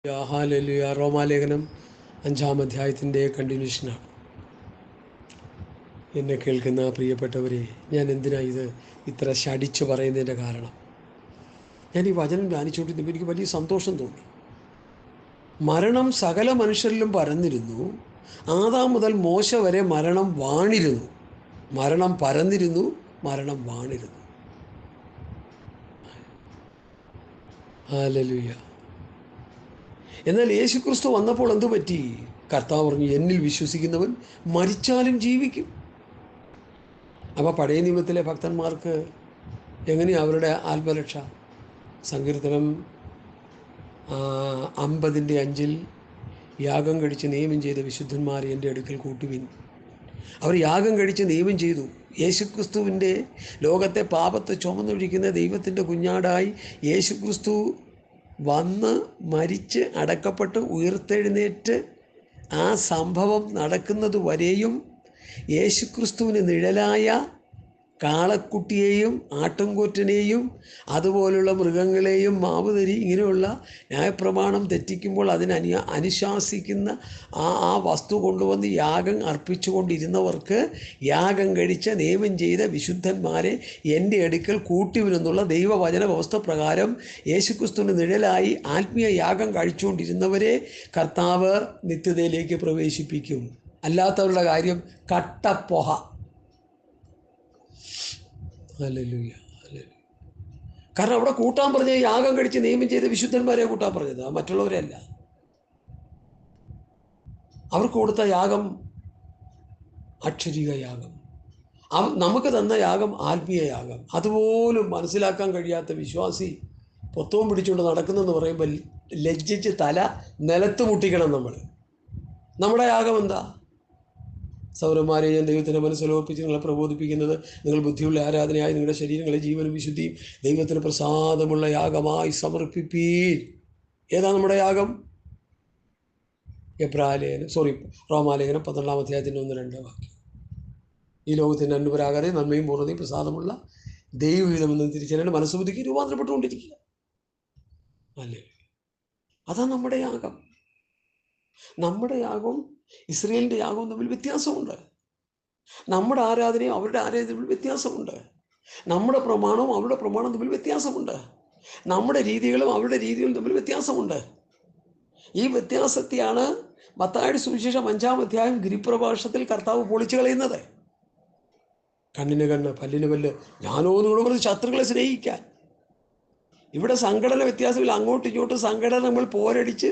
Hallelujah. റോമാലേഖനം 5-ാം അധ്യായത്തിൻ്റെ കണ്ടിന്യൂഷനാണ്. എന്നെ കേൾക്കുന്ന പ്രിയപ്പെട്ടവരെ, ഞാൻ എന്തിനാ ഇത് ഇത്ര ശടിച്ച് പറയുന്നതിൻ്റെ കാരണം, ഞാൻ ഈ വചനം ധ്യാനിച്ചുകൊണ്ടിരുന്നപ്പോൾ എനിക്ക് വലിയ സന്തോഷം തോന്നി. മരണം സകല മനുഷ്യരിലും പരന്നിരുന്നു. ആദാം മുതൽ മോശ വരെ മരണം വാണിരുന്നു. മരണം പരന്നിരുന്നു, മരണം വാണിരുന്നു. ഹല്ലേലൂയ. എന്നാൽ യേശുക്രിസ്തു വന്നപ്പോൾ എന്തു പറ്റി? കർത്താവ് പറഞ്ഞു, എന്നിൽ വിശ്വസിക്കുന്നവൻ മരിച്ചാലും ജീവിക്കും. അപ്പോൾ പഴയ നിയമത്തിലെ ഭക്തന്മാർക്ക് എങ്ങനെയാണ് അവരുടെ ആത്മരക്ഷ? സങ്കീർത്തനം 50:5 യാഗം കഴിച്ച് നിയമം ചെയ്ത വിശുദ്ധന്മാരെ എൻ്റെ അടുക്കൽ കൂട്ടുവിൻ. അവർ യാഗം കഴിച്ച് നിയമം ചെയ്തു. യേശുക്രിസ്തുവിൻ്റെ ലോകത്തെ പാപത്തെ ചുമന്നൊഴിക്കുന്ന ദൈവത്തിൻ്റെ കുഞ്ഞാടായി യേശുക്രിസ്തു വന്ന് മരിച്ച് അടക്കപ്പെട്ട് ഉയർത്തെഴുന്നേറ്റ് ആ സംഭവം നടക്കുന്നത് വരെയും യേശുക്രിസ്തുവിന് നിഴലായ കാളക്കുട്ടിയെയും ആട്ടുംകൂറ്റനെയും അതുപോലുള്ള മൃഗങ്ങളെയും മാവുതരി ഇങ്ങനെയുള്ള ന്യായപ്രമാണം തെറ്റിക്കുമ്പോൾ അനുശാസിക്കുന്ന ആ വസ്തു കൊണ്ടുവന്ന് യാഗം അർപ്പിച്ചുകൊണ്ടിരുന്നവർക്ക് യാഗം കഴിച്ച നിയമം ചെയ്ത വിശുദ്ധന്മാരെ എൻ്റെ അടുക്കൽ കൂട്ടിവരുന്നുള്ള ദൈവവചന വ്യവസ്ഥ പ്രകാരം യേശുക്രിസ്തുവിന് നിഴലായി ആത്മീയ യാഗം കഴിച്ചുകൊണ്ടിരുന്നവരെ കർത്താവ് നിത്യതയിലേക്ക് പ്രവേശിപ്പിക്കും. അല്ലാത്തവരുടെ കാര്യം കട്ടപ്പൊഹ. Hallelujah, hallelujah. കാരണം അവിടെ കൂട്ടാൻ പറഞ്ഞ യാഗം കഴിച്ച് നിയമം ചെയ്ത വിശുദ്ധന്മാരെ കൂട്ടാൻ പറഞ്ഞത്, മറ്റുള്ളവരെയല്ല. അവർക്ക് കൊടുത്ത യാഗം അക്ഷരിക യാഗം, നമുക്ക് തന്ന യാഗം ആത്മീയ യാഗം. അതുപോലും മനസ്സിലാക്കാൻ കഴിയാത്ത വിശ്വാസി പൊത്തവും പിടിച്ചുകൊണ്ട് നടക്കുന്നെന്ന് പറയുമ്പോൾ ലജ്ജിച്ച് തല നിലത്ത് മുട്ടിക്കണം. നമ്മുടെ യാഗം എന്താ? സൗരന്മാരെ, ഞാൻ ദൈവത്തിൻ്റെ മനസ്സിലോപ്പിച്ച് നിങ്ങളെ പ്രബോധിപ്പിക്കുന്നത്, നിങ്ങൾ ബുദ്ധിയുള്ള ആരാധനയായി നിങ്ങളുടെ ശരീരങ്ങളെ ജീവനും വിശുദ്ധിയും ദൈവത്തിന് പ്രസാദമുള്ള യാഗമായി സമർപ്പിപ്പീൻ. ഏതാ നമ്മുടെ യാഗം? റോമാലേഖനം 12-ാം അധ്യായത്തിൻ്റെ 1-2 വാക്യം. ഈ ലോകത്തിൻ്റെ അന്വരാകാതെ നന്മയും പൂർണ്ണതയും പ്രസാദമുള്ള ദൈവഹിതമെന്ന് തിരിച്ചറിയാൻ മനസ്സുബുദ്ധിക്ക് രൂപാന്തരപ്പെട്ടുകൊണ്ടിരിക്കുക. അല്ലേ? അതാ നമ്മുടെ യാഗം. നമ്മുടെ യാഗവും ഇസ്രയേലിൻ്റെ യാഗവും തമ്മിൽ വ്യത്യാസമുണ്ട്. നമ്മുടെ ആരാധനയും അവരുടെ ആരാധനയും തമ്മിൽ വ്യത്യാസമുണ്ട്. നമ്മുടെ പ്രമാണവും അവരുടെ പ്രമാണവും തമ്മിൽ വ്യത്യാസമുണ്ട്. നമ്മുടെ രീതികളും അവരുടെ രീതികളും തമ്മിൽ വ്യത്യാസമുണ്ട്. ഈ വ്യത്യാസത്തെയാണ് മത്തായിയുടെ സുവിശേഷം 5-ാം അധ്യായം ഗിരിപ്രഭാഷണത്തിൽ കർത്താവ് പൊളിച്ചു കളയുന്നത്. കണ്ണിന് കണ്ണ്, പല്ലിന് പല്ല്, ഞാനോ നിങ്ങളോട് പറഞ്ഞ് ശത്രുക്കളെ സ്നേഹിക്കാൻ. ഇവിടെ സംഘടന വ്യത്യാസമില്ല. അങ്ങോട്ടും ഇങ്ങോട്ടും സംഘടന നമ്മൾ പോരടിച്ച്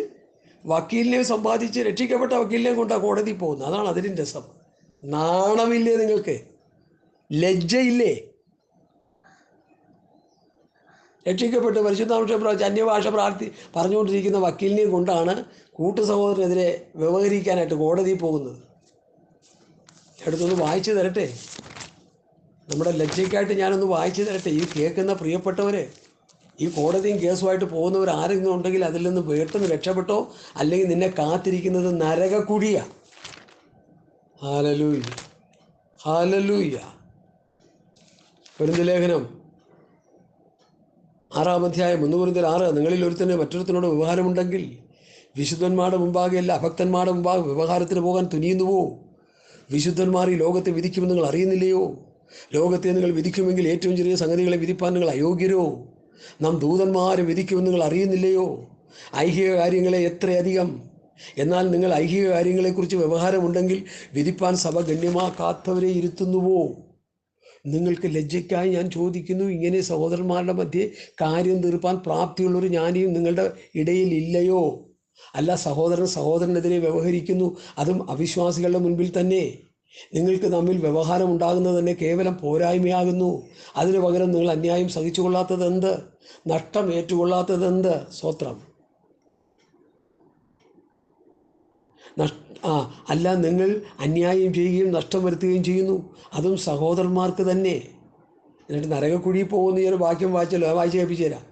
വക്കീലിനെ സമ്പാദിച്ച് രക്ഷിക്കപ്പെട്ട വക്കീലിനെ കൊണ്ടാണ് കോടതി പോകുന്നത്. അതാണ് അതിൻ്റെ രസം. നാണമില്ലേ നിങ്ങൾക്ക്? ലജ്ജയില്ലേ? രക്ഷിക്കപ്പെട്ട് പരിശുദ്ധാംശം പ്രാപിച്ച് അന്യഭാഷ പറഞ്ഞുകൊണ്ടിരിക്കുന്ന വക്കീലിനെയും കൊണ്ടാണ് കൂട്ടു സഹോദരനെതിരെ വ്യവഹരിക്കാനായിട്ട് കോടതി പോകുന്നത്. അടുത്തൊന്ന് വായിച്ചു തരട്ടെ. നമ്മുടെ ലജ്ജയ്ക്കായിട്ട് ഞാനൊന്ന് വായിച്ചു തരട്ടെ. ഈ കേൾക്കുന്ന പ്രിയപ്പെട്ടവരെ, ഈ കോടതിയും കേസുമായിട്ട് പോകുന്നവർ ആരെങ്കിലും ഉണ്ടെങ്കിൽ അതിൽ നിന്ന് പെട്ടെന്ന് രക്ഷപ്പെട്ടോ, അല്ലെങ്കിൽ നിന്നെ കാത്തിരിക്കുന്നത് നരകക്കുഴിയാണ്. Hallelujah, hallelujah. കൊരിന്ത്യർ ലേഖനം 6-ാം അധ്യായം 1 കൊരിന്ത്യർ 6, നിങ്ങളിൽ ഒരുത്തന് മറ്റൊരുത്തനോട് വ്യവഹാരമുണ്ടെങ്കിൽ വിശുദ്ധന്മാരുടെ മുമ്പാകെയല്ല അഭക്തന്മാരുടെ മുമ്പാകെ വ്യവഹാരത്തിന് പോകാൻ തുനിയുന്നുവോ? വിശുദ്ധന്മാർ ഈ ലോകത്തെ വിധിക്കുമെന്ന് നിങ്ങൾ അറിയുന്നില്ലയോ? ലോകത്തെ നിങ്ങൾ വിധിക്കുമെങ്കിൽ ഏറ്റവും ചെറിയ സംഗതികളെ വിധിപ്പാൻ നിങ്ങൾ അയോഗ്യരോ? നാം ദൂതന്മാരെ വിധിക്കുമെന്ന് നിങ്ങൾ അറിയുന്നില്ലയോ? ഐഹിക കാര്യങ്ങളെ എത്രയധികം! എന്നാൽ നിങ്ങൾ ഐഹിക കാര്യങ്ങളെക്കുറിച്ച് വ്യവഹാരമുണ്ടെങ്കിൽ വിധിപ്പാൻ സഭ ഗണ്യമാക്കാത്തവരെ ഇരുത്തുന്നുവോ? നിങ്ങൾക്ക് ലജ്ജയ്ക്കായി ഞാൻ ചോദിക്കുന്നു, ഇങ്ങനെ സഹോദരന്മാരുടെ മധ്യേ കാര്യം തീർപ്പാൻ പ്രാപ്തിയുള്ളൊരു ജ്ഞാനിയും നിങ്ങളുടെ ഇടയിൽ ഇല്ലയോ? അല്ല, സഹോദരനെതിരെ വ്യവഹരിക്കുന്നു, അതും അവിശ്വാസികളുടെ മുൻപിൽ തന്നെ. നിങ്ങൾക്ക് തമ്മിൽ വ്യവഹാരം ഉണ്ടാകുന്നത് തന്നെ കേവലം പോരായ്മയാകുന്നു. അതിനു പകരം നിങ്ങൾ അന്യായം സഹിച്ചു കൊള്ളാത്തത് എന്ത്? നഷ്ടം ഏറ്റുകൊള്ളാത്തത് എന്ത്? സ്തോത്രം. അല്ല, നിങ്ങൾ അന്യായം ചെയ്യുകയും നഷ്ടം വരുത്തുകയും ചെയ്യുന്നു, അതും സഹോദരന്മാർക്ക് തന്നെ. എന്നിട്ട് നരകക്കുഴിയിൽ പോകുന്ന ഞാൻ വാക്യം വായിച്ചല്ലോ, വായിച്ച് കേൾപ്പിച്ചു തരാം.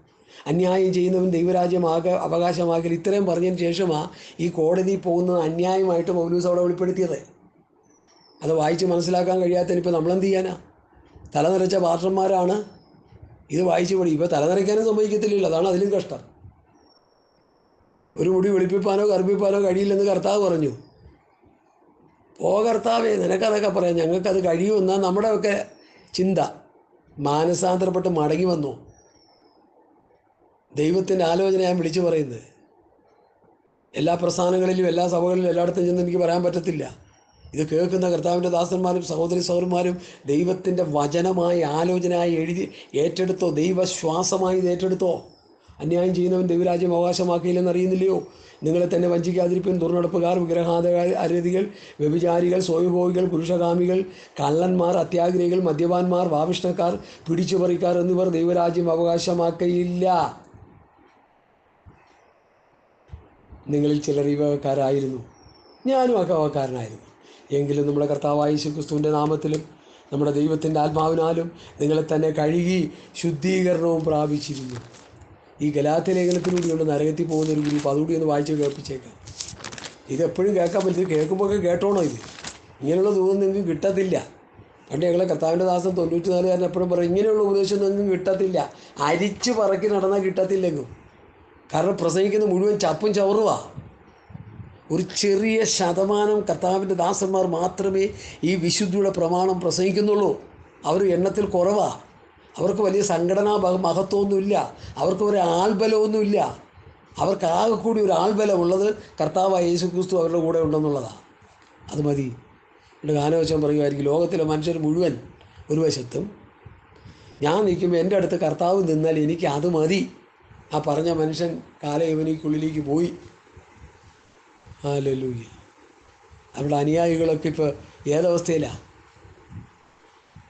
അന്യായം ചെയ്യുന്നവൻ ദൈവരാജ്യം അവകാശമാക്കൽ. ഇത്രയും പറഞ്ഞതിന് ശേഷമാണ് ഈ കോടതിയിൽ പോകുന്നത് അന്യായമായിട്ട് പൗലോസ് അവിടെ വെളിപ്പെടുത്തിയത്. അത് വായിച്ച് മനസ്സിലാക്കാൻ കഴിയാത്തതിന് ഇപ്പോൾ നമ്മളെന്ത് ചെയ്യാനാ? തലനിറച്ച പാർട്ടന്മാരാണ് ഇത് വായിച്ചു പഠിക്കും. ഇപ്പോൾ തലനിറയ്ക്കാനും സമ്മതിക്കത്തില്ലല്ലോ. അതാണ് അതിലും കഷ്ടം. ഒരു മുടി വെളുപ്പിപ്പാനോ കറുപ്പിപ്പാനോ കഴിയില്ലെന്ന് കർത്താവ് പറഞ്ഞു. ഓ കർത്താവേ, നിനക്കതൊക്കെ പറയാം, ഞങ്ങൾക്കത് കഴിയുമെന്നാണ് നമ്മുടെയൊക്കെ ചിന്ത. മാനസാന്തരപ്പെട്ട് മടങ്ങി വന്നു. ദൈവത്തിൻ്റെ ആലോചന ഞാൻ വിളിച്ചു പറയുന്നത്. എല്ലാ പ്രസ്ഥാനങ്ങളിലും എല്ലാ സഭകളിലും എല്ലായിടത്തും ചെന്ന് എനിക്ക് പറയാൻ പറ്റത്തില്ല. ഇത് കേൾക്കുന്ന കർത്താവിൻ്റെ ദാസന്മാരും സഹോദരി സഹോദരന്മാരും ദൈവത്തിൻ്റെ വചനമായി ആലോചനയായി എഴുതി ഏറ്റെടുത്തോ, ദൈവശ്വാസമായി ഇത് ഏറ്റെടുത്തോ. അന്യായം ചെയ്യുന്നവൻ ദൈവരാജ്യം അവകാശമാക്കിയില്ലെന്ന് അറിയുന്നില്ലയോ? നിങ്ങളെ തന്നെ വഞ്ചിക്കാതിരിപ്പിൻ. ദുർനടപ്പുകാർ, വിഗ്രഹാരാധികൾ, വ്യഭിചാരികൾ, സ്വയംഭോഗികൾ, പുരുഷകാമികൾ, കള്ളന്മാർ, അത്യാഗ്രഹികൾ, മദ്യപാന്മാർ, വാവിഷ്ണക്കാർ, പിടിച്ചുപറിക്കാർ എന്നിവർ ദൈവരാജ്യം അവകാശമാക്കയില്ല. നിങ്ങളിൽ ചിലർ ഈ വകക്കാരായിരുന്നു, ഞാനും ആ വകക്കാരനായിരുന്നു. എങ്കിലും നമ്മുടെ കർത്താവായ യേശുക്രിസ്തുവിൻ്റെ നാമത്തിലും നമ്മുടെ ദൈവത്തിൻ്റെ ആത്മാവിനാലും നിങ്ങളെ തന്നെ കഴുകി ശുദ്ധീകരണവും പ്രാപിച്ചിരുന്നു. ഈ ഗലാത്യ ലേഖനത്തിലൂടെയുള്ള നരകത്തിൽ പോകുന്നൊരു ഗ്രൂപ്പ്, അതുകൂടി ഒന്ന് വായിച്ച് കേൾപ്പിച്ചേക്കാം. ഇതെപ്പോഴും കേൾക്കാൻ പറ്റും. കേൾക്കുമ്പോഴൊക്കെ കേട്ടോണോ? ഇങ്ങനെയുള്ള ദൂരം നിങ്ങൾക്ക് കിട്ടത്തില്ല. പണ്ട് ഞങ്ങളെ കർത്താവിൻ്റെ ദാസൻ 94 എപ്പോഴും പറയും, ഇങ്ങനെയുള്ള ഉപദേശം നിങ്ങൾക്ക് കിട്ടത്തില്ല. അരിച്ച് പറക്കി നടന്നാൽ കിട്ടത്തില്ലെങ്കിലും. കാരണം പ്രസംഗിക്കുന്ന മുഴുവൻ ചപ്പും ചവറുവാ. ഒരു ചെറിയ ശതമാനം കർത്താവിൻ്റെ ദാസന്മാർ മാത്രമേ ഈ വിശുദ്ധിയുടെ പ്രമാണം പ്രസംഗിക്കുന്നുള്ളൂ. അവർ എണ്ണത്തിൽ കുറവാണ്. അവർക്ക് വലിയ സംഘടനാ മഹത്വമൊന്നുമില്ല. അവർക്ക് ഒരു ആൾബലമൊന്നുമില്ല. അവർക്ക് ആകെ കൂടി ഒരു ആൾബലമുള്ളത് കർത്താവായ യേശുക്രിസ്തു അവരുടെ കൂടെ ഉണ്ടെന്നുള്ളതാണ്. അത് മതി. എൻ്റെ ഗാനവശം പറയുമായിരിക്കും, ലോകത്തിലെ മനുഷ്യർ മുഴുവൻ ഒരു വശത്തും ഞാൻ നിൽക്കുമ്പോൾ എൻ്റെ അടുത്ത് കർത്താവ് നിന്നാൽ എനിക്ക് അത് മതി. ആ പറഞ്ഞ മനുഷ്യൻ കാലയവനിക്കുള്ളിലേക്ക് പോയി. ഹല്ലേലൂയ. അവരുടെ അനുയായികളൊക്കെ ഇപ്പോൾ ഏതവസ്ഥയിലാണ്?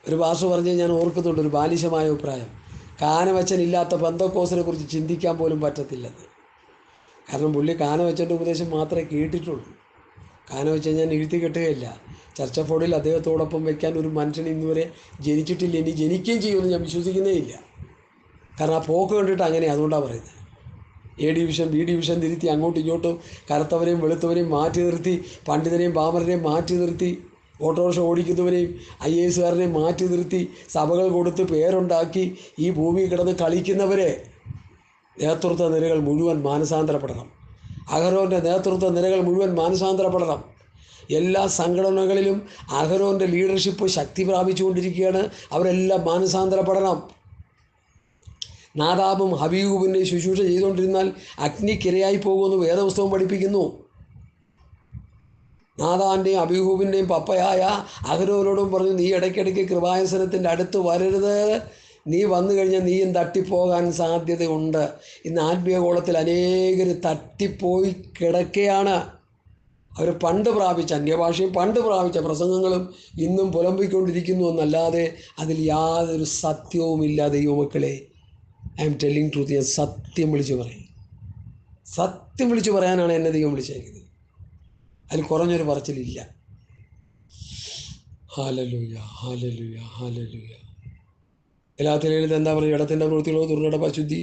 ഒരു ഭാഷ പറഞ്ഞ് ഞാൻ ഓർക്കുന്നുണ്ട്, ഒരു ബാലിശമായ അഭിപ്രായം. കാനവച്ചനില്ലാത്ത പെന്തക്കോസിനെ കുറിച്ച് ചിന്തിക്കാൻ പോലും പറ്റത്തില്ലെന്ന്. കാരണം പുള്ളി കാനവച്ചൻ്റെ ഉപദേശം മാത്രമേ കേട്ടിട്ടുള്ളൂ. കാനവച്ചൻ ഞാൻ എഴുതി കെട്ടുകയില്ല. ചർച്ച ഫോർഡിൽ അദ്ദേഹത്തോടൊപ്പം വയ്ക്കാൻ ഒരു മനുഷ്യൻ ഇന്നുവരെ ജനിച്ചിട്ടില്ല, ഇനി ജനിക്കുകയും ചെയ്യുമെന്ന് ഞാൻ വിശ്വസിക്കുന്നേ ഇല്ല. കാരണം ആ പോക്ക് കണ്ടിട്ട് അങ്ങനെ. അതുകൊണ്ടാണ് പറയുന്നത്. എ ഡിവിഷൻ ബി ഡിവിഷൻ തിരുത്തി അങ്ങോട്ടും ഇങ്ങോട്ടും കറുത്തവരെയും വെളുത്തവരെയും മാറ്റി നിർത്തി, പണ്ഡിതനെയും പാമരനെയും മാറ്റി നിർത്തി, ഓട്ടോറിക്ഷ ഓടിക്കുന്നവരെയും IAS മാറ്റി നിർത്തി, സഭകൾ കൊടുത്ത് പേരുണ്ടാക്കി ഈ ഭൂമിയിൽ കിടന്ന് കളിക്കുന്നവരെ നേതൃത്വ നിരകൾ മുഴുവൻ മാനസാന്തരപ്പെടണം. അഹരോൻ്റെ നേതൃത്വ നിരകൾ മുഴുവൻ മാനസാന്തരപ്പെടണം. എല്ലാ സംഘടനകളിലും അഹരോൻ്റെ ലീഡർഷിപ്പ് ശക്തി പ്രാപിച്ചുകൊണ്ടിരിക്കുകയാണ്. അവരെല്ലാം മാനസാന്തരപ്പെടണം. നാദാബും ഹബീബുവിൻ്റെ ശുശ്രൂഷ ചെയ്തുകൊണ്ടിരുന്നാൽ അഗ്നിക്കിരയായി പോകുമെന്ന് വേദപുസ്തകം പഠിപ്പിക്കുന്നു. നാദാൻ്റെയും അബീഹൂബിൻ്റെയും പപ്പയായ അഹരോനോടും പറഞ്ഞു, നീ ഇടയ്ക്കിടയ്ക്ക് കൃപാസനത്തിൻ്റെ അടുത്ത് വരരുത്. നീ വന്നു കഴിഞ്ഞാൽ നീയും തട്ടിപ്പോകാൻ സാധ്യതയുണ്ട്. ഇന്ന് ആത്മീയഗോളത്തിൽ അനേകർ തട്ടിപ്പോയി കിടക്കുകയാണ്. അവർ പണ്ട് പ്രാപിച്ച അന്യഭാഷയും പണ്ട് പ്രാപിച്ച പ്രസംഗങ്ങളും ഇന്നും പുലമ്പിക്കൊണ്ടിരിക്കുന്നു എന്നല്ലാതെ അതിൽ യാതൊരു സത്യവുമില്ല. ദൈവമക്കളെ, ഐ എം ടെല്ലിങ് ട്രൂത്ത്. ഞാൻ സത്യം വിളിച്ചു പറയും. സത്യം വിളിച്ചു പറയാനാണ് എന്നെ ദൈവം വിളിച്ചേക്കുന്നത്. അതിൽ കുറഞ്ഞൊരു പറച്ചിലില്ല. ഹല്ലേലൂയ, ഹല്ലേലൂയ, ഹല്ലേലൂയ. ഗലാത്യയിൽ എന്താ പറയുക? ഇടത്തിൻ്റെ പ്രവൃത്തികളോ, ദുർനടപ്പ്, അശുദ്ധി,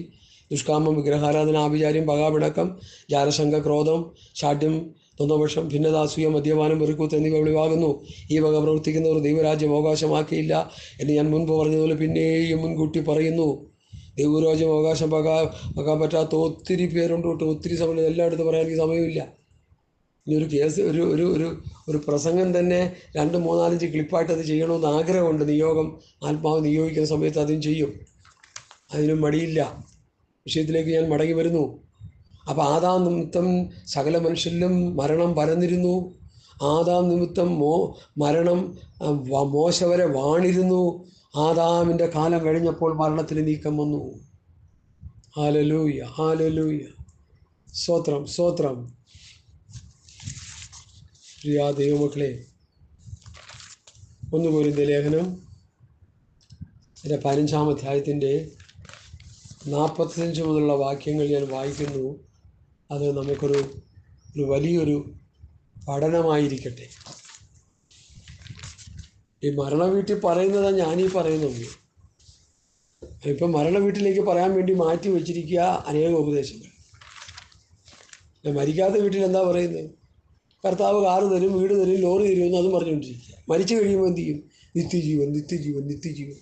ദുഷ്കാമം, വിഗ്രഹാരാധന, ആഭിചാര്യം, പകാപിണക്കം, ജാരശങ്ക, ക്രോധം, ശാഠ്യം, ദ്വന്ദ്വപക്ഷം, ഭിന്നത, അസൂയ, മദ്യപാനം, വെറുക്കൂത്ത് എന്നിവ വെളിവാകുന്നു. ഈ വക പ്രവർത്തിക്കുന്നവർ ദൈവരാജ്യം അവകാശമാക്കിയില്ല എന്ന് ഞാൻ മുൻപ് പറഞ്ഞതുപോലെ പിന്നെയും മുൻകൂട്ടി പറയുന്നു. ദൈവരാജ്യം അവകാശമാക്കാൻ പറ്റാത്ത ഒത്തിരി പേരുണ്ട് കേട്ടോ. ഒത്തിരി സമയം എല്ലായിടത്തും പറയാൻ എനിക്ക് സമയമില്ല. ഇനി ഒരു കേസ് ഒരു ഒരു ഒരു ഒരു പ്രസംഗം തന്നെ 2-3-4 ക്ലിപ്പായിട്ട് അത് ചെയ്യണമെന്ന് ആഗ്രഹമുണ്ട്. നിയോഗം ആത്മാവ് നിയോഗിക്കുന്ന സമയത്ത് അതും ചെയ്യും. അതിനും മടിയില്ല. വിഷയത്തിലേക്ക് ഞാൻ മടങ്ങി വരുന്നു. അപ്പോൾ ആദാം നിമിത്തം സകല മനുഷ്യരിലും മരണം പരന്നിരുന്നു. ആദാം നിമിത്തം മരണം മോശ വരെ വാണിരുന്നു. ആദാമിൻ്റെ കാലം കഴിഞ്ഞപ്പോൾ മരണത്തിന് നീക്കം വന്നു. Hallelujah, hallelujah. സ്തോത്രം, സ്തോത്രം. പ്രിയ ദൈവമക്കളെ, 1 കൊരിന്ത്യർ ലേഖനം 15-ാം അധ്യായത്തിൻ്റെ 45 മുതലുള്ള വാക്യങ്ങൾ ഞാൻ വായിക്കുന്നു. അത് നമുക്കൊരു വലിയൊരു പഠനമായിരിക്കട്ടെ. ഈ മരണ വീട്ടിൽ പറയുന്നതാണ് ഞാനീ പറയുന്നുള്ളൂ. ഇപ്പം മരണ വീട്ടിലേക്ക് പറയാൻ വേണ്ടി മാറ്റി വച്ചിരിക്കുക അനേക ഉപദേശങ്ങൾ. മരിക്കാത്ത വീട്ടിൽ എന്താ പറയുന്നത്? കർത്താവ് കാറ് തരും, വീട് തരും, ലോറി തരുമെന്ന് അതും പറഞ്ഞുകൊണ്ടിരിക്കുക. മരിച്ചു കഴിയുമ്പോൾ എന്ത് ചെയ്യും? നിത്യജീവൻ, നിത്യജീവൻ, നിത്യജീവൻ.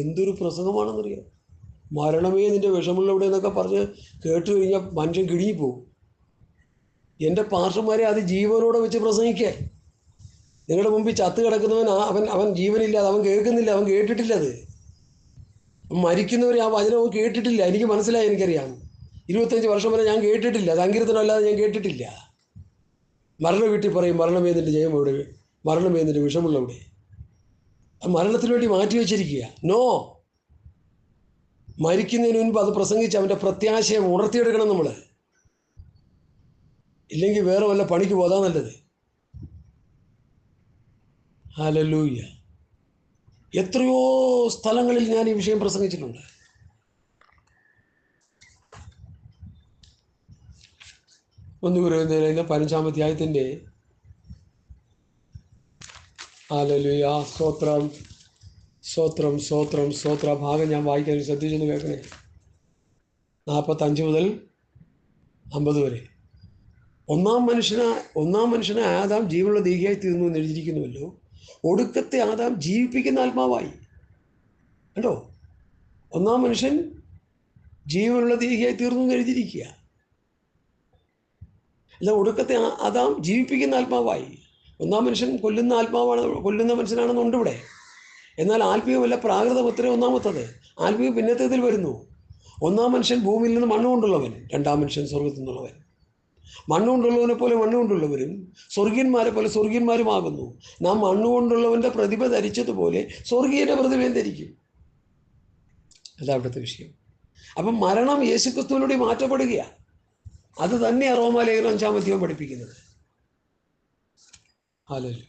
എന്തൊരു പ്രസംഗമാണെന്നറിയാം. മരണമേ നിൻ്റെ വിഷമുള്ളവിടെ എന്നൊക്കെ പറഞ്ഞ് കേട്ട് കഴിഞ്ഞാൽ മനുഷ്യൻ കിഴിഞ്ഞിപ്പോവും. എൻ്റെ പാർഷന്മാരെ അത് ജീവനോടെ വെച്ച് പ്രസംഗിക്കേ. നിങ്ങളുടെ മുമ്പിൽ ചത്ത് കിടക്കുന്നവൻ അവൻ ജീവനില്ലാതെ, അവൻ കേൾക്കുന്നില്ല, അവൻ കേട്ടിട്ടില്ല. അത് മരിക്കുന്നവരെ ആ വചനം അവൻ കേട്ടിട്ടില്ല. എനിക്ക് മനസ്സിലായി, എനിക്കറിയാം. 25 വർഷം വരെ ഞാൻ കേട്ടിട്ടില്ല, സങ്കീർത്തനമല്ലാതെ ഞാൻ കേട്ടിട്ടില്ല. മരണ വീട്ടിൽ പറയും, മരണമേതിൻ്റെ ജയം എവിടെ, മരണമേതിൻ്റെ വിഷമുള്ളവിടെ. മരണത്തിന് വേണ്ടി മാറ്റി വെച്ചിരിക്കുക. നോ, മരിക്കുന്നതിന് മുൻപ് അത് പ്രസംഗിച്ച് അവൻ്റെ പ്രത്യാശയെ ഉണർത്തിയെടുക്കണം നമ്മൾ. ഇല്ലെങ്കിൽ വേറെ വല്ല പണിക്ക് പോകാൻ നല്ലത്. ഹല്ലേലൂയ. എത്രയോ സ്ഥലങ്ങളിൽ ഞാൻ ഈ വിഷയം പ്രസംഗിച്ചിട്ടുണ്ട്. ഒന്ന് 15-ാം അധ്യായത്തിൻ്റെ ഹല്ലേലൂയ, സ്തോത്രം സ്തോത്രം സ്തോത്രം സ്തോത്ര ഭാഗം ഞാൻ വായിക്കാൻ ശ്രദ്ധിച്ചെന്ന് കേൾക്കണേ. 45 മുതൽ 50 വരെ. ഒന്നാം മനുഷ്യനെ ആദാം ജീവനുള്ള ദേഹിയായി തീർന്നു എന്ന് എഴുതിയിരിക്കുന്നുവല്ലോ. ഒടുക്കത്തെ ആദാം ജീവിപ്പിക്കുന്ന ആത്മാവായി. കണ്ടോ, ഒന്നാം മനുഷ്യൻ ജീവനുള്ള ദേഹിയായി തീർന്നു എന്ന് എഴുതിയിരിക്കുക. അല്ല, ഒടുക്കത്തെ ആദാം ജീവിപ്പിക്കുന്ന ആത്മാവായി. ഒന്നാം മനുഷ്യൻ കൊല്ലുന്ന മനുഷ്യനാണെന്നുണ്ട് ഇവിടെ. എന്നാൽ ആത്മീയമല്ല, പ്രാകൃതമത്രേ ഒന്നാമത്തത്. ആത്മീയം പിന്നത്തേതിൽ വരുന്നു. ഒന്നാം മനുഷ്യൻ ഭൂമിയിൽ നിന്ന് മണ്ണുകൊണ്ടുള്ളവൻ, രണ്ടാം മനുഷ്യൻ സ്വർഗത്തിൽ നിന്നുള്ളവൻ. മണ്ണുകൊണ്ടുള്ളവനെ പോലെ മണ്ണുകൊണ്ടുള്ളവരും സ്വർഗീയന്മാരെ പോലെ സ്വർഗീയന്മാരുമാകുന്നു. നാം മണ്ണുകൊണ്ടുള്ളവൻ്റെ പ്രതിഭ ധരിച്ചതുപോലെ സ്വർഗീയൻ്റെ പ്രതിഭയും ധരിക്കും. അതാ അവിടുത്തെ വിഷയം. അപ്പം മരണം യേശുക്രിസ്തുവിലൂടെ മാറ്റപ്പെടുകയാണ്. അത് തന്നെയാണ് റോമാലേഖനം 5-ാം അധ്യായം പഠിപ്പിക്കുന്നത്. ഹല്ലേലൂയ.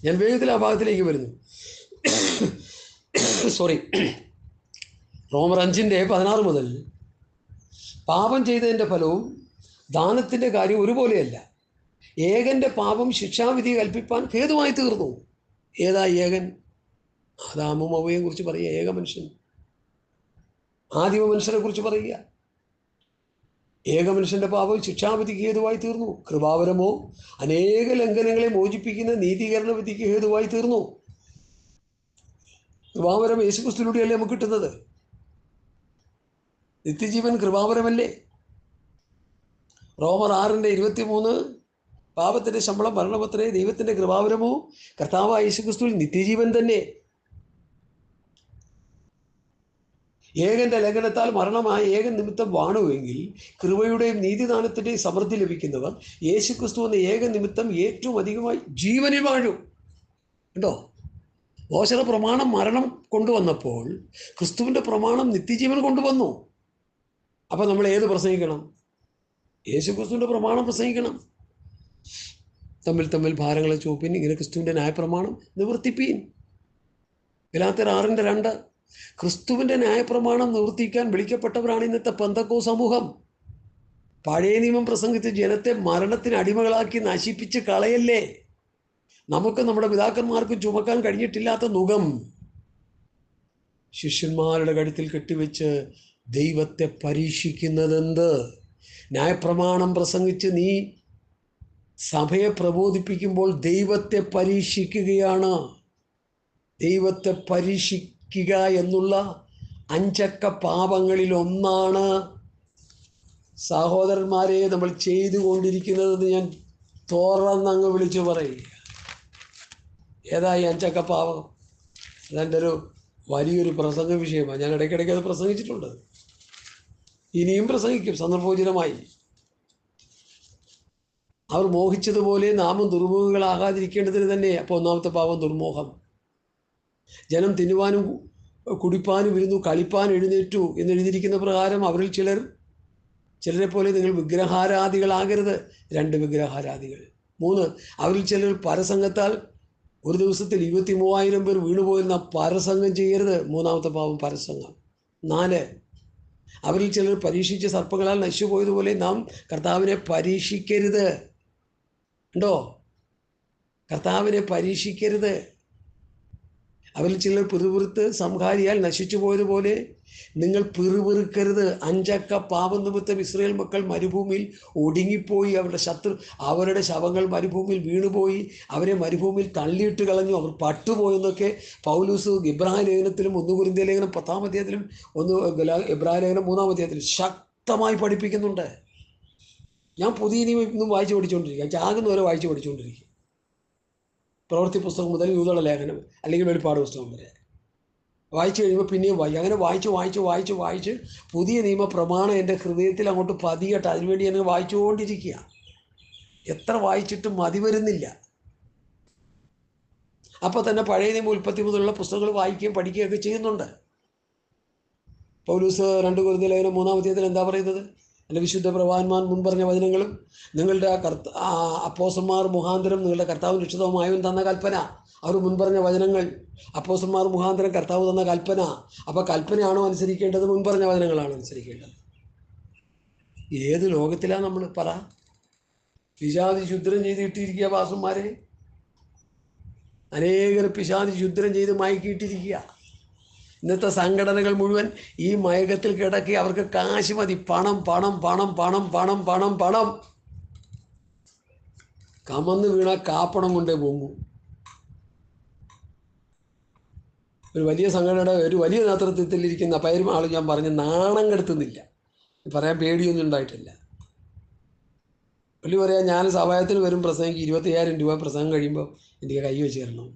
ഞാൻ വേഗത്തിൽ ആ ഭാഗത്തിലേക്ക് വരുന്നു. റോമർ 5:16 മുതൽ പാപം ചെയ്തതിൻ്റെ ഫലവും ദാനത്തിൻ്റെ കാര്യം ഒരുപോലെയല്ല. ഏകൻ്റെ പാപം ശിക്ഷാവിധി കൽപ്പിപ്പാൻ ഹേതുവായി തീർന്നു. ഏതാ ഏകൻ? ആദാമും ഹവ്വയെ കുറിച്ച് പറയുക. ഏക മനുഷ്യൻ, ആദിമ മനുഷ്യനെ കുറിച്ച് പറയുക. ഏക മനുഷ്യൻ്റെ പാപം ശിക്ഷാവിധിക്ക് ഹേതുവായി തീർന്നു. കൃപാവരമോ അനേക ലംഘനങ്ങളെ മോചിപ്പിക്കുന്ന നീതീകരണ വിധിക്ക് ഹേതുവായി തീർന്നു. കൃപാവരം യേശുക്രിസ്തുവിലൂടെയല്ലേ നമുക്ക് കിട്ടുന്നത്. നിത്യജീവൻ കൃപാവരമല്ലേ. റോമർ 6:23 പാപത്തിൻ്റെ ശമ്പളം മരണപത്രേ, ദൈവത്തിൻ്റെ കൃപാവരമോ കർത്താവായ യേശുക്രിസ്തുവിൽ നിത്യജീവൻ തന്നെ. ഏകൻ്റെ ലംഘനത്താൽ മരണമായ ഏകൻ നിമിത്തം വാണുവെങ്കിൽ കൃപയുടെയും നീതിദാനത്തിൻ്റെയും സമൃദ്ധി ലഭിക്കുന്നവർ യേശുക്രിസ്തു എന്ന ഏക നിമിത്തം ഏറ്റവും അധികമായി ജീവനിൽ വാഴും. കേട്ടോ, മോശയുടെ പ്രമാണം മരണം കൊണ്ടുവന്നപ്പോൾ ക്രിസ്തുവിൻ്റെ പ്രമാണം നിത്യജീവൻ കൊണ്ടുവന്നു. അപ്പം നമ്മൾ ഏത് പ്രസംഗിക്കണം? യേശുക്രിസ്തുവിൻ്റെ പ്രമാണം പ്രസംഗിക്കണം. തമ്മിൽ ഭാരങ്ങളെ ചുമപ്പിൻ, ഇങ്ങനെ ക്രിസ്തുവിൻ്റെ ന്യായപ്രമാണം നിവർത്തിപ്പീൻ. ഗലാത്യർ 6:2. ക്രിസ്തുവിൻ്റെ ന്യായപ്രമാണം നിവർത്തിക്കാൻ വിളിക്കപ്പെട്ടവരാണ് ഇന്നത്തെ പെന്തക്കോ സമൂഹം. പഴയ നിയമം പ്രസംഗിച്ച് ജനത്തെ മരണത്തിന് അടിമകളാക്കി നശിപ്പിച്ച് കളയല്ലേ. നമുക്ക് നമ്മുടെ പിതാക്കന്മാർക്ക് ചുമക്കാൻ കഴിഞ്ഞിട്ടില്ലാത്ത നുകം ശിഷ്യന്മാരുടെ കഴുത്തിൽ കെട്ടിവെച്ച് ദൈവത്തെ പരീക്ഷിക്കുന്നതെന്ത്? ന്യായപ്രമാണം പ്രസംഗിച്ച് നീ സഭയെ പ്രബോധിപ്പിക്കുമ്പോൾ ദൈവത്തെ പരീക്ഷിക്കുകയാണ്. ദൈവത്തെ പരീക്ഷിക്കുക എന്നുള്ള 5 പാപങ്ങളിൽ ഒന്നാണ് സഹോദരന്മാരെ നമ്മൾ ചെയ്തുകൊണ്ടിരിക്കുന്നതെന്ന് ഞാൻ തുറന്നങ്ങ് വിളിച്ചു പറയുക. ഏതായി 5 പാപം? അതെൻ്റെ ഒരു വലിയൊരു പ്രസംഗ വിഷയമാണ്. ഞാൻ ഇടയ്ക്കിടയ്ക്ക് അത് പ്രസംഗിച്ചിട്ടുണ്ട്, ഇനിയും പ്രസംഗിക്കും സന്ദർഭോചിതമായി. അവർ മോഹിച്ചതുപോലെ നാമും ദുർമോഹികളാകാതിരിക്കേണ്ടതിന് തന്നെ. അപ്പോൾ ഒന്നാമത്തെ പാപം ദുർമോഹം. ജനം തിന്നുവാനും കുടിപ്പാനും ഇരുന്നു, കളിപ്പാൻ എഴുന്നേറ്റു എന്നെഴുതിയിരിക്കുന്ന പ്രകാരം അവരിൽ ചിലരെ പോലെ നിങ്ങൾ വിഗ്രഹാരാധികളാകരുത്. 2 വിഗ്രഹാരാധികൾ. 3 അവരിൽ ചിലർ പരസംഗത്താൽ ഒരു ദിവസത്തിൽ 23,000 പേർ വീണുപോയിരുന്ന പരസംഗം ചെയ്യരുത്. 3ാമത്തെ പാപം പരസംഗം. 4 അവരിൽ ചിലർ പരീക്ഷിച്ച സർപ്പങ്ങളാൽ നശിച്ചുപോയതുപോലെ നാം കർത്താവിനെ പരീക്ഷിക്കരുത്. ഉണ്ടോ? കർത്താവിനെ പരീക്ഷിക്കരുത്. അവരിൽ ചിലർ പിറുപിറുത്ത് സംഹാരിയാൽ നശിച്ചു പോയതുപോലെ നിങ്ങൾ പിറുപിറുക്കരുത്. 5 പാപം നിമിത്തം ഇസ്രായേൽ മക്കൾ മരുഭൂമിയിൽ ഒടുങ്ങിപ്പോയി. അവരുടെ ശവങ്ങൾ മരുഭൂമിയിൽ വീണുപോയി. അവരെ മരുഭൂമിയിൽ തള്ളിയിട്ട് കളഞ്ഞു. അവർ പട്ടുപോയെന്നൊക്കെ പൗലൂസ് ഇബ്രാഹിം ലേഖനത്തിലും 1 കൊരിന്ത്യർ ലേഖനം 10-ാം അധ്യായത്തിലും 1 എബ്രായ ലേഖനം 3-ാം അധ്യായത്തിലും ശക്തമായി പഠിപ്പിക്കുന്നുണ്ട്. ഞാൻ പുതിയ നിയമം ഇന്നും വായിച്ച് പഠിച്ചുകൊണ്ടിരിക്കുക, ചാകുന്നവരെ വായിച്ച് പഠിച്ചുകൊണ്ടിരിക്കുക. പ്രവൃത്തി പുസ്തകം മുതൽ യൂദയുടെ ലേഖനം അല്ലെങ്കിൽ വെളിപ്പാട് പുസ്തകം വരെ വായിച്ചു കഴിയുമ്പോൾ പിന്നെയും വായിക്കും. അങ്ങനെ വായിച്ച് പുതിയ നിയമ പ്രമാണം എൻ്റെ ഹൃദയത്തിൽ അങ്ങോട്ട് പതിയട്ടെ, അതിനുവേണ്ടി ഞാൻ വായിച്ചുകൊണ്ടിരിക്കുക. എത്ര വായിച്ചിട്ടും മതി വരുന്നില്ല. അപ്പോൾ തന്നെ പഴയ നിയമ ഉൽപ്പത്തി മുതലുള്ള പുസ്തകങ്ങൾ വായിക്കുകയും പഠിക്കുകയൊക്കെ ചെയ്യുന്നുണ്ട്. പൗലൂസ് 2 കൊരിന്ത്യർ ലേഖനം 3-ാം അധ്യായത്തിൽ എന്താ പറയുന്നത്? അല്ല, വിശുദ്ധ പ്രവാചകന്മാർ മുൻപറഞ്ഞ വചനങ്ങളും നിങ്ങളുടെ അപ്പോസ്തലന്മാർ മുഖാന്തരം നിങ്ങളുടെ കർത്താവ് രക്ഷിതവുമായവൻ തന്ന കൽപ്പന. അവർ മുൻപറഞ്ഞ വചനങ്ങൾ, അപ്പോസ്തലന്മാർ മുഖാന്തരം കർത്താവ് തന്ന കൽപ്പന. അപ്പോൾ കൽപ്പനയാണോ അനുസരിക്കേണ്ടത്? മുൻപറഞ്ഞ വചനങ്ങളാണോ അനുസരിക്കേണ്ടത്? ഏത് ലോകത്തിലാണ് നമ്മൾ? പറ. പിശാചി ശുദ്രം ചെയ്ത് ഇട്ടിരിക്കുക പാസ്റ്റർമാരെ. അനേകർ പിശാചി ശുദ്രം ചെയ്ത് മയക്കിയിട്ടിരിക്കുക. ഇന്നത്തെ സംഘടനകൾ മുഴുവൻ ഈ മയക്കത്തിൽ കിടക്കി. അവർക്ക് കാശ് മതി. പണം പണം പണം പണം പണം പണം പണം. കമന്ന് വീണ കാപ്പണം കൊണ്ടേ പോകും. ഒരു വലിയ സംഘടനയുടെ ഒരു വലിയ നേതൃത്വത്തിലിരിക്കുന്ന പയരും ആൾ ഞാൻ പറഞ്ഞ് നാണം കെടുത്തുന്നില്ല, പറയാൻ പേടിയൊന്നും ഉണ്ടായിട്ടില്ല. പുള്ളി പറയാം, ഞാൻ സഭായത്തിൽ വരും പ്രസംഗിക്ക് 25,000 രൂപ പ്രസംഗം കഴിയുമ്പോൾ എനിക്ക് കൈ വെച്ച് തരണം.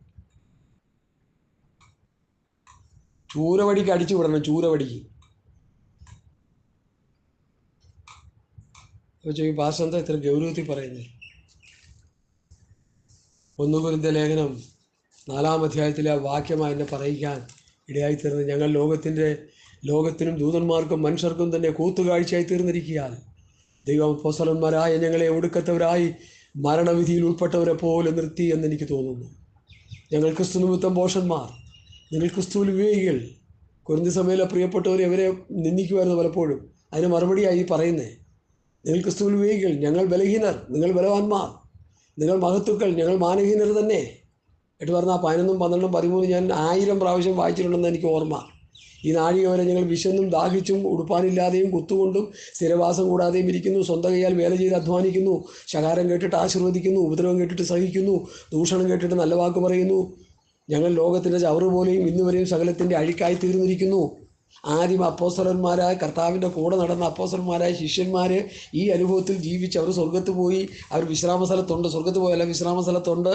ചൂരവടിക്ക് അടിച്ചു വിടണം, ചൂരവടിക്ക്. അപ്പോൾ ചോദിക്കും, പാസ്റ്റർ എന്താ ഇത്ര ഗൗരവത്തിൽ പറയുന്നത്? 1 കൊരിന്ത്യർ ലേഖനം 4-ാം അധ്യായത്തിലെ വാക്യമായി എന്നെ പറയിക്കാൻ ഇടയായിത്തീർന്നത്, ഞങ്ങൾ ലോകത്തിനും ദൂതന്മാർക്കും മനുഷ്യർക്കും തന്നെ കൂത്തുകാഴ്ചയായി തീർന്നിരിക്കുകയാൽ ദൈവം അപ്പോസ്തലന്മാരായ ഞങ്ങളെ ഒടുക്കത്തവരായി മരണവിധിയിൽ ഉൾപ്പെട്ടവരെ പോലെ നിർത്തി എന്നെനിക്ക് തോന്നുന്നു. ഞങ്ങൾ ക്രിസ്തു നിമിത്തം ഭോഷന്മാർ, നിങ്ങൾ ക്രിസ്തുവിൽ വിവേകികൾ. കൊരിന്ത്യ സഭയിലെ പ്രിയപ്പെട്ടവരെ അവരെ നിന്ദിക്കുമായിരുന്നു പലപ്പോഴും. അതിന് മറുപടിയായി പറയുന്നേ, നിങ്ങൾ ക്രിസ്തുവിൽ വിവേകികൾ, ഞങ്ങൾ ബലഹീനർ, നിങ്ങൾ ബലവാന്മാർ. നിങ്ങൾ മഹത്തുക്കൾ, ഞങ്ങൾ മാനഹീനർ തന്നെ. എന്നിട്ട് പറഞ്ഞാൽ 11, 12, 13 ഞാൻ 1000 പ്രാവശ്യം വായിച്ചിട്ടുണ്ടെന്ന് എനിക്ക് ഓർമ്മ. ഈ നാഴിക വരെ ഞങ്ങൾ വിശന്നും ദാഹിച്ചും ഉടുപ്പാനില്ലാതെയും കുത്തുകൊണ്ടും സ്ഥിരവാസം കൂടാതെയും ഇരിക്കുന്നു. സ്വന്തം കൈയാൽ വേല ചെയ്ത് അധ്വാനിക്കുന്നു. ശകാരം കേട്ടിട്ട് ആശീർവദിക്കുന്നു. ഉപദ്രവം കേട്ടിട്ട് സഹിക്കുന്നു. ദൂഷണം കേട്ടിട്ട് നല്ല വാക്ക് പറയുന്നു. ഞങ്ങൾ ലോകത്തിൻ്റെ ചവറ് പോലെയും ഇന്നുവരെയും സകലത്തിൻ്റെ അഴുക്കായി തീർന്നിരിക്കുന്നു. ആദ്യം അപ്പോസ്തലന്മാരായ കർത്താവിൻ്റെ കൂടെ നടന്ന അപ്പോസ്തലന്മാരായ ശിഷ്യന്മാർ ഈ അനുഭവത്തിൽ ജീവിച്ച് അവർ സ്വർഗത്ത് പോയി. അവർ വിശ്രാമ സ്ഥലത്തുണ്ട്. സ്വർഗത്ത് പോയല്ല, വിശ്രാമ സ്ഥലത്തുണ്ട്.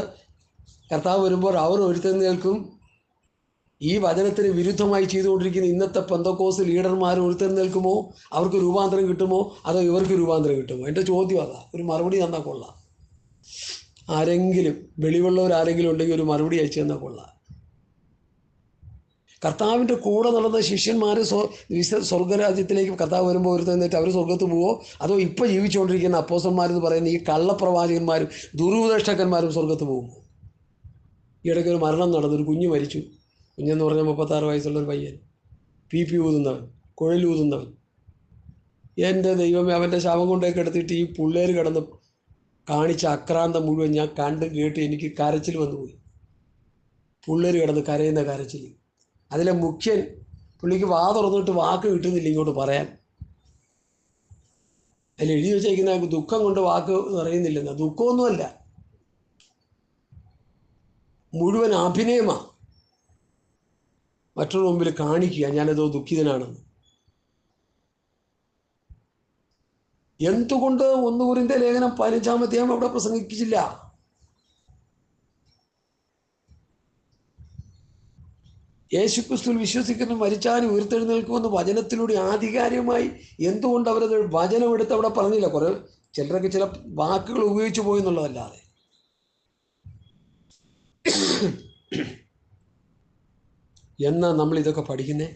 കർത്താവ് വരുമ്പോൾ അവർ ഒരുത്തെഴുന്നേൽക്കും. ഈ വചനത്തിന് വിരുദ്ധമായി ചെയ്തുകൊണ്ടിരിക്കുന്ന ഇന്നത്തെ പെന്തക്കോസ് ലീഡർമാർ ഒരുത്തെഴുന്നേൽക്കുമോ? അവർക്ക് രൂപാന്തരം കിട്ടുമോ? അതോ ഇവർക്ക് രൂപാന്തരം കിട്ടുമോ? എൻ്റെ ചോദ്യം അതാ. ഒരു മറുപടി തന്നാൽ കൊള്ളാം. ആരെങ്കിലും വെളിവുള്ളവരാരെങ്കിലും ഉണ്ടെങ്കിൽ ഒരു മറുപടി അയച്ചു തന്നാൽ കൊള്ളാം. കർത്താവിൻ്റെ കൂടെ നടന്ന ശിഷ്യന്മാർ സ്വർഗരാജ്യത്തിലേക്ക് കർത്താവ് വരുമ്പോൾ ഒരുത്തന്നിട്ട് അവർ സ്വർഗത്ത് പോവോ? അതോ ഇപ്പോൾ ജീവിച്ചുകൊണ്ടിരിക്കുന്ന അപ്പോസ്തലന്മാരെന്ന് പറയുന്ന ഈ കള്ളപ്രവാചകന്മാരും ദുരുപദേഷ്ടകന്മാരും സ്വർഗത്ത് പോകുമോ? ഈ ഇടയ്ക്ക് ഒരു മരണം നടന്നു. ഒരു കുഞ്ഞ് മരിച്ചു. കുഞ്ഞെന്ന് പറഞ്ഞാൽ 36 വയസ്സുള്ളൊരു പയ്യൻ, PP ഊതുന്നവൻ, കുഴലൂതുന്നവൻ. എൻ്റെ ദൈവമേ, അവൻ്റെ ശവം കൊണ്ടൊക്കെ എടുത്തിട്ട് ഈ പിള്ളേർ കിടന്ന് കാണിച്ച അക്രാന്തം മുഴുവൻ ഞാൻ കണ്ട് കേട്ട് എനിക്ക് കരച്ചിൽ വന്നുപോയി. പിള്ളേർ കിടന്ന് കരയുന്ന കരച്ചിൽ. അതിലെ മുഖ്യൻ, പുള്ളിക്ക് വാ തുറന്നിട്ട് വാക്ക് കിട്ടുന്നില്ല ഇങ്ങോട്ട് പറയാൻ. അതിൽ എഴുതി വെച്ചേക്കുന്ന ദുഃഖം കൊണ്ട് വാക്ക് അറിയുന്നില്ലെന്ന. ദുഃഖമൊന്നുമല്ല, മുഴുവൻ അഭിനയമാണ്. മറ്റൊരു മുമ്പിൽ കാണിക്കുക ഞാനേതോ ദുഃഖിതനാണെന്ന്. എന്തുകൊണ്ട് 1 കൊരിന്ത്യർ ലേഖനം 15-ാം അധ്യായം അവിടെ പ്രസംഗിച്ചില്ല? യേശുക്രിസ്തുവിൽ വിശ്വസിക്കുന്ന മരിച്ചാലും ഉയർത്തെഴുന്നേൽക്കുമെന്ന് വചനത്തിലൂടെ ആധികാരികമായി എന്തുകൊണ്ട് അവരത് വചനമെടുത്ത് അവിടെ പറഞ്ഞില്ല? കുറെ ചിലരൊക്കെ ചില വാക്കുകൾ ഉപയോഗിച്ചു പോയി എന്നുള്ളതല്ലാതെ. എന്നാ നമ്മൾ ഇതൊക്കെ പഠിക്കുന്നേ?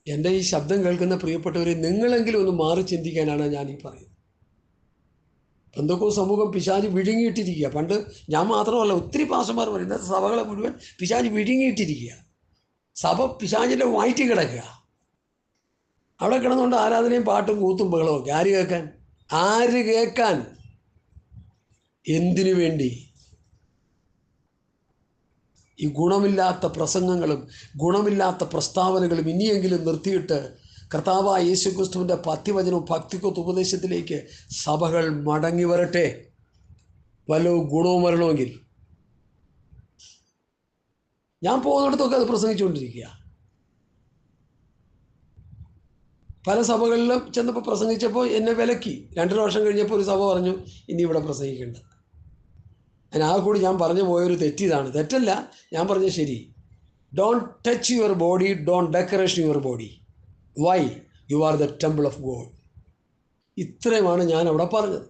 എൻ്റെ ഈ ശബ്ദം കേൾക്കുന്ന പ്രിയപ്പെട്ടവരെ, നിങ്ങളെങ്കിലും ഒന്ന് മാറി ചിന്തിക്കാനാണ് ഞാൻ ഈ പറയുന്നത്. പെന്തക്കോസ്ത് സമൂഹം പിശാച് വിഴുങ്ങിയിട്ടിരിക്കുക. പണ്ട് ഞാൻ മാത്രമല്ല, ഒത്തിരി പാസ്റ്റർമാർ പറയും ഇന്നത്തെ സഭകളെ മുഴുവൻ പിശാച് വിഴുങ്ങിയിട്ടിരിക്കുക. സഭ പിശാചിൻ്റെ വയറ്റിൽ കിടക്കുക. അവിടെ കിടന്നുകൊണ്ട് ആരാധനയും പാട്ടും കൂത്തും ബഹളവും ഒക്കെ. ആര് കേൾക്കാൻ? എന്തിനു വേണ്ടി? ഈ ഗുണമില്ലാത്ത പ്രസംഗങ്ങളും ഗുണമില്ലാത്ത പ്രസ്താവനകളും ഇനിയെങ്കിലും നിർത്തിയിട്ട് കർത്താവായ യേശുക്രിസ്തുവിൻ്റെ പത്യവചനവും ഭക്തിക്കൊത്ത് ഉപദേശത്തിലേക്ക് സഭകൾ മടങ്ങി വരട്ടെ. വല്ല ഗുണവും വരണമെങ്കിൽ. ഞാൻ പോകുന്നിടത്തൊക്കെ അത് പ്രസംഗിച്ചുകൊണ്ടിരിക്കുക. പല സഭകളിലും ചെന്നപ്പോൾ പ്രസംഗിച്ചപ്പോൾ എന്നെ വിലക്കി. 2 വർഷം കഴിഞ്ഞപ്പോൾ ഒരു സഭ പറഞ്ഞു ഇനി ഇവിടെ പ്രസംഗിക്കേണ്ട. ആ കൂടി ഞാൻ പറഞ്ഞു പോയൊരു തെറ്റിതാണ്. തെറ്റല്ല, ഞാൻ പറഞ്ഞ ശരി. Don't touch your body, don't decoration your body. Why? You are the temple of God. ഇത്രയുമാണ് ഞാൻ അവിടെ പറഞ്ഞത്.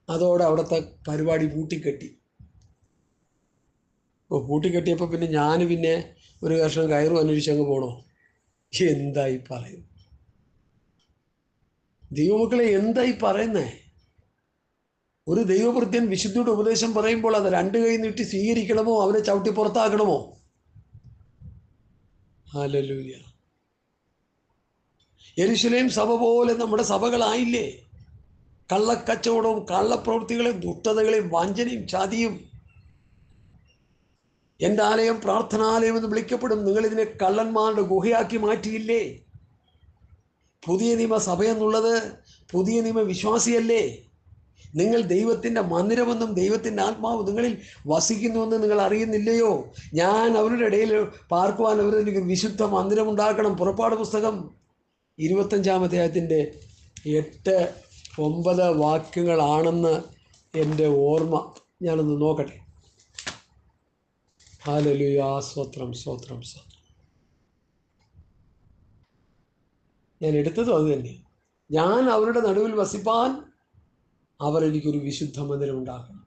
അതോടെ അവിടുത്തെ പരിപാടി പൂട്ടിക്കെട്ടി. പൂട്ടിക്കെട്ടിയപ്പോൾ പിന്നെ ഞാൻ ഒരു കഷ്ണം കയറും അന്വേഷിച്ചങ്ങ് പോണോ? എന്തായി പറയുന്നു ദൈവമക്കളെ? എന്തായി പറയുന്നേ? ഒരു ദൈവഭൃത്യൻ വിശുദ്ധിയുടെ ഉപദേശം പറയുമ്പോൾ അത് 2 കൈ നീട്ടി സ്വീകരിക്കണമോ അവനെ ചവിട്ടി പുറത്താക്കണമോ? ഹല്ലേലൂയ. യെരൂശലേം സഭ പോലെ നമ്മുടെ സഭകളായില്ലേ? കള്ളക്കച്ചവടവും കള്ളപ്രവൃത്തികളെയും ദുഷ്ടതകളെയും വഞ്ചനയും ചതിയും. എൻ്റെ ആലയം പ്രാർത്ഥനാലയം എന്ന് വിളിക്കപ്പെടും. നിങ്ങളിതിനെ കള്ളന്മാരുടെ ഗുഹയാക്കി മാറ്റിയില്ലേ? പുതിയ നിയമ സഭയെന്നുള്ളത് പുതിയ നിയമ വിശ്വാസിയല്ലേ? നിങ്ങൾ ദൈവത്തിൻ്റെ മന്ദിരമെന്നും ദൈവത്തിൻ്റെ ആത്മാവ് നിങ്ങളിൽ വസിക്കുന്നുവെന്ന് നിങ്ങൾ അറിയുന്നില്ലയോ? ഞാൻ അവരുടെ ഇടയിൽ പാർക്കുവാൻ അവർക്ക് വിശുദ്ധ മന്ദിരം ഉണ്ടാക്കണം. പുറപ്പാട് പുസ്തകം 25-ാം അധ്യായത്തിൻ്റെ 8-9 വാക്യങ്ങളാണെന്ന് എൻ്റെ ഓർമ്മ. ഞാനൊന്ന് നോക്കട്ടെ. ഹല്ലേലൂയ. സ്തോത്രം സ്തോത്രം സ്തോത്രം. ഞാൻ എടുത്തതും അത് തന്നെ. ഞാൻ അവരുടെ നടുവിൽ വസിപ്പാൻ അവർ എനിക്കൊരു വിശുദ്ധ മന്ദിരം ഉണ്ടാക്കണം.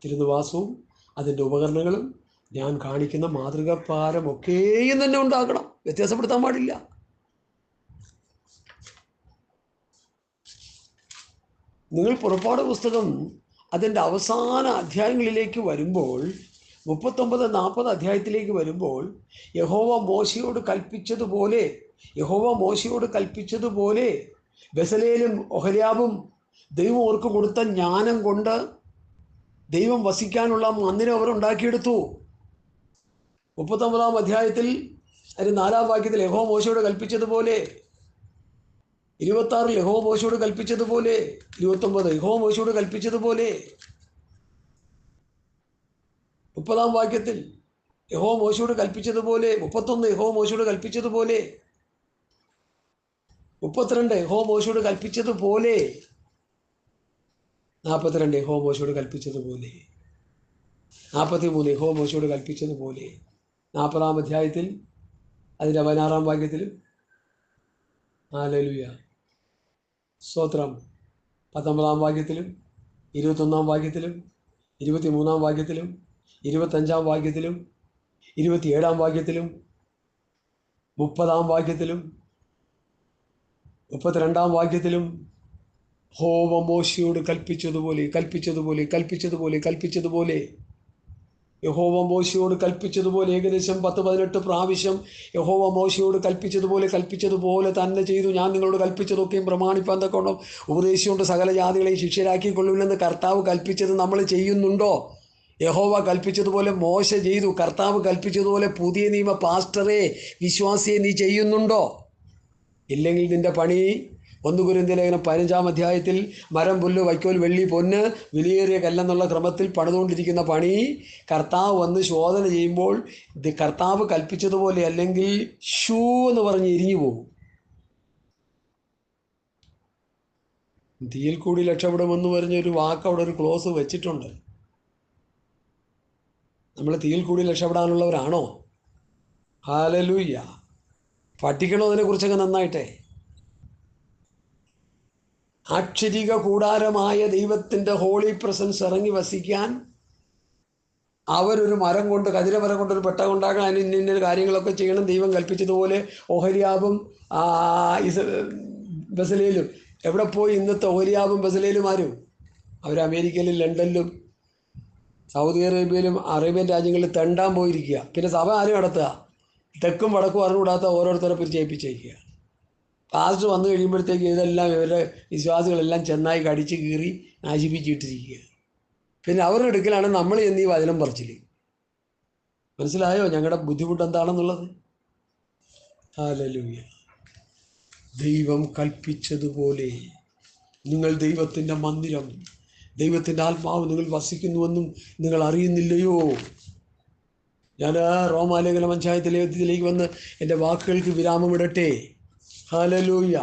തിരുനിവാസവും അതിൻ്റെ ഉപകരണങ്ങളും ഞാൻ കാണിക്കുന്ന മാതൃകപ്രകാരമൊക്കെയും തന്നെ ഉണ്ടാക്കണം. വ്യത്യാസപ്പെടുത്താൻ പാടില്ല. നിങ്ങൾ പുറപ്പാട് പുസ്തകം അതിൻ്റെ അവസാന അധ്യായങ്ങളിലേക്ക് വരുമ്പോൾ 39-40 അധ്യായത്തിലേക്ക് വരുമ്പോൾ യഹോവ മോശയോട് കൽപ്പിച്ചതുപോലെ ബെസലേലും ഒഹല്യാബും ദൈവം അവർക്ക് കൊടുത്ത ജ്ഞാനം കൊണ്ട് ദൈവം വസിക്കാനുള്ള മന്ദിരം അവർ ഉണ്ടാക്കിയെടുത്തു. 39-ാം അധ്യായത്തിൽ അതിന് 4-ാം വാക്യത്തിൽ യഹോവ മോശയോട് കൽപ്പിച്ചതുപോലെ, 26 യഹോവ മോശയോട് കൽപ്പിച്ചതുപോലെ, 29 യഹോവ മോശയോട് കൽപ്പിച്ചതുപോലെ, 30-ാം വാക്യത്തിൽ യഹോവ മോശയോട് കൽപ്പിച്ചതുപോലെ, 31 യഹോവ മോശയോട് കൽപ്പിച്ചതുപോലെ, 32 യഹോവ മോശയോട് കൽപ്പിച്ചതുപോലെ, 42 യഹോവ മോശയോട് കൽപ്പിച്ചതുപോലെ, 43 യഹോവ മോശയോട് കൽപ്പിച്ചതുപോലെ, 40-ാം അധ്യായത്തിൽ അതിൻ്റെ 16-ാം വാക്യത്തിലും ഹല്ലേലൂയ സ്തോത്രം 19-ാം വാക്യത്തിലും 21-ാം വാക്യത്തിലും 23-ാം വാക്യത്തിലും 25-ാം വാക്യത്തിലും 27-ാം വാക്യത്തിലും 30-ാം വാക്യത്തിലും 32-ാം വാക്യത്തിലും യഹോവ മോശയോട് കൽപ്പിച്ചതുപോലെ യഹോവ മോശയോട് കൽപ്പിച്ചതുപോലെ ഏകദേശം 10-18 പ്രാവശ്യം യഹോവ മോശയോട് കൽപ്പിച്ചതുപോലെ തന്നെ ചെയ്തു. ഞാൻ നിങ്ങളോട് കൽപ്പിച്ചതൊക്കെയും പ്രമാണിപ്പാൻ തക്കോണം ഉപദേശിച്ചുകൊണ്ട് സകല ജാതികളെയും ശിഷ്യരാക്കിക്കൊള്ളുവില്ലെന്ന് കർത്താവ് കൽപ്പിച്ചത് നമ്മൾ ചെയ്യുന്നുണ്ടോ? യഹോവ കൽപ്പിച്ചതുപോലെ മോശ ചെയ്തു. കർത്താവ് കൽപ്പിച്ചതുപോലെ പുതിയ നിയമ പാസ്റ്ററെ, വിശ്വാസിയെ നീ ചെയ്യുന്നുണ്ടോ? ഇല്ലെങ്കിൽ നിന്റെ പണി 1 കൊരിന്ത്യർ ലേഖനം 15-ാം അധ്യായത്തിൽ മരം, പുല്ല്, വൈക്കോൽ, വെള്ളി, പൊന്ന്, വിലയേറിയ കല്ലെന്നുള്ള ക്രമത്തിൽ പണിതുകൊണ്ടിരിക്കുന്ന പണി കർത്താവ് വന്ന് ശോധന ചെയ്യുമ്പോൾ ഇത് കർത്താവ് കൽപ്പിച്ചതുപോലെ അല്ലെങ്കിൽ ഷൂ എന്ന് പറഞ്ഞ് എരിഞ്ഞു പോകും. തീയിൽ കൂടി രക്ഷപ്പെടുമെന്ന് പറഞ്ഞൊരു വാക്ക് അവിടെ ഒരു ക്ലോസ് വെച്ചിട്ടുണ്ട്. നമ്മൾ തീയിൽ കൂടി രക്ഷപ്പെടാനുള്ളവരാണോ? ഹല്ലേലൂയ. പഠിക്കണോ അതിനെക്കുറിച്ചൊക്കെ നന്നായിട്ടേ. അക്ഷരിക കൂടാരമായ ദൈവത്തിൻ്റെ ഹോളി പ്രസൻസ് ഇറങ്ങി വസിക്കാൻ അവരൊരു മരം കൊണ്ട്, കതിരമരം കൊണ്ടൊരു പെട്ടകം ഉണ്ടാക്കണം. അതിന് ഇന്ന കാര്യങ്ങളൊക്കെ ചെയ്യണം. ദൈവം കൽപ്പിച്ചതുപോലെ ഒഹല്യാബും ബെസലേലും എവിടെ പോയി? ഇന്നത്തെ ഒഹല്യാബും ബെസലേലും ആരും? അവർ അമേരിക്കയിലും ലണ്ടനിലും സൗദി അറേബ്യയിലും അറേബ്യൻ രാജ്യങ്ങളിൽ തെണ്ടാൻ പോയിരിക്കുക. പിന്നെ സഭ ആരും നടത്തുക? തെക്കും വടക്കും അറിഞ്ഞുകൂടാത്ത ഓരോരുത്തരെ പിരിച്ചേൽപ്പിച്ചേക്കുക. പാസ്റ്റ് വന്നു കഴിയുമ്പോഴത്തേക്ക് ഇതെല്ലാം ഇവരുടെ വിശ്വാസികളെല്ലാം ചെന്നായി കടിച്ച് കീറി നാശിപ്പിച്ചിട്ടിരിക്കുക. പിന്നെ അവരുടെ അടുക്കലാണ് നമ്മൾ എന്നീ വചനം പറിച്ചിൽ. മനസ്സിലായോ ഞങ്ങളുടെ ബുദ്ധിമുട്ട് എന്താണെന്നുള്ളത്? ഹല്ലേലൂയ. ദൈവം കൽപ്പിച്ചതുപോലെ നിങ്ങൾ ദൈവത്തിൻ്റെ മന്ദിരം, ദൈവത്തിൻ്റെ ആത്മാവ് നിങ്ങൾ വസിക്കുന്നുവെന്നും നിങ്ങൾ അറിയുന്നില്ലയോ? ഞാൻ റോമാലേഖന പഞ്ചായത്തിലേക്ക് വന്ന് എൻ്റെ വാക്കുകൾക്ക് വിരാമമിടട്ടെ. ഹല്ലേലൂയ.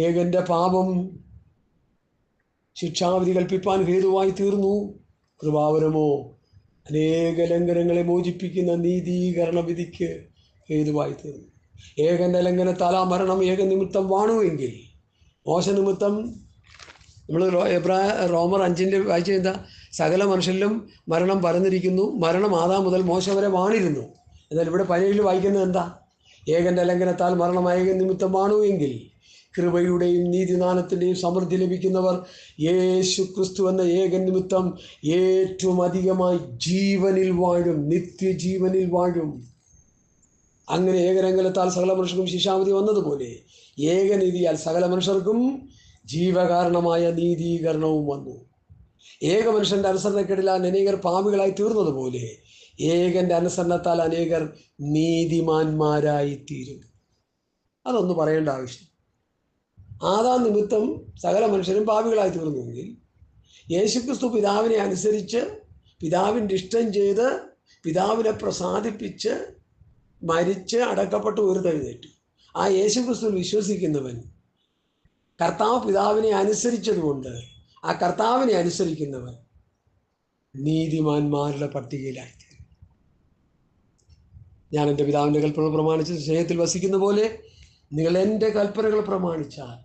ഏകന്റെ പാപം ശിക്ഷാവിധി കൽപ്പിപ്പാൻ ഹേതുവായി തീർന്നു. കൃപാവരമോ അനേക ലംഘനങ്ങളെ മോചിപ്പിക്കുന്ന നീതീകരണ വിധിക്ക് ഹേതുവായി തീർന്നു. ഏകന്റെ ലംഘനത്താൽ ആ മരണം ഏക നിമിത്തം വാണുവെങ്കിൽ മോശ നിമിത്തം നമ്മൾ റോമർ 5 വായിച്ച എന്താ? സകല മനുഷ്യരിലും മരണം പരന്നിരിക്കുന്നു, മരണം ആദാം മുതൽ മോശ വരെ വാണിരുന്നു. എന്നാൽ ഇവിടെ പഴയതിൽ വായിക്കുന്നത് എന്താ? ഏകന്റെ ലംഘനത്താൽ മരണം ഏക നിമിത്തം വാണുവെങ്കിൽ കൃപയുടെയും നീതിദാനത്തിൻ്റെയും സമൃദ്ധി ലഭിക്കുന്നവർ യേശു ക്രിസ്തു എന്ന ഏക നിമിത്തം ഏറ്റവും അധികമായി ജീവനിൽ വാഴും, നിത്യജീവനിൽ വാഴും. അങ്ങനെ ഏകലംഘനത്താൽ സകല മനുഷ്യർക്കും ശിക്ഷാവിധി വന്നതുപോലെ ഏകനീതിയാൽ സകല മനുഷ്യർക്കും ജീവകാരണമായ നീതീകരണവും വന്നു. ഏക മനുഷ്യൻ്റെ അനുസരണക്കേടിലാൽ അനേകർ പാപികളായി തീർന്നതുപോലെ ഏകൻ്റെ അനുസരണത്താൽ അനേകർ നീതിമാന്മാരായി തീരും. അതൊന്ന് പറയേണ്ട ആവശ്യം. ആദാം നിമിത്തം സകല മനുഷ്യരും പാപികളായി തീർന്നുവെങ്കിൽ യേശുക്രിസ്തു പിതാവിനെ അനുസരിച്ച് പിതാവിൻ്റെ ഇഷ്ടം ചെയ്ത് പിതാവിനെ പ്രസാദിപ്പിച്ച് മരിച്ച് അടക്കപ്പെട്ട് ഉയർത്തെഴുന്നേറ്റു. ആ യേശുക്രിസ്തുവിൽ വിശ്വസിക്കുന്നവൻ കർത്താവ് പിതാവിനെ അനുസരിച്ചതുകൊണ്ട് ആ കർത്താവിനെ അനുസരിക്കുന്നവൻ നീതിമാന്മാരുടെ പട്ടികയിലായിത്തീരും. ഞാൻ എൻ്റെ പിതാവിൻ്റെ കൽപ്പനകൾ പ്രമാണിച്ച് സ്നേഹത്തിൽ വസിക്കുന്ന പോലെ നിങ്ങൾ എൻ്റെ കൽപ്പനകൾ പ്രമാണിച്ചാൽ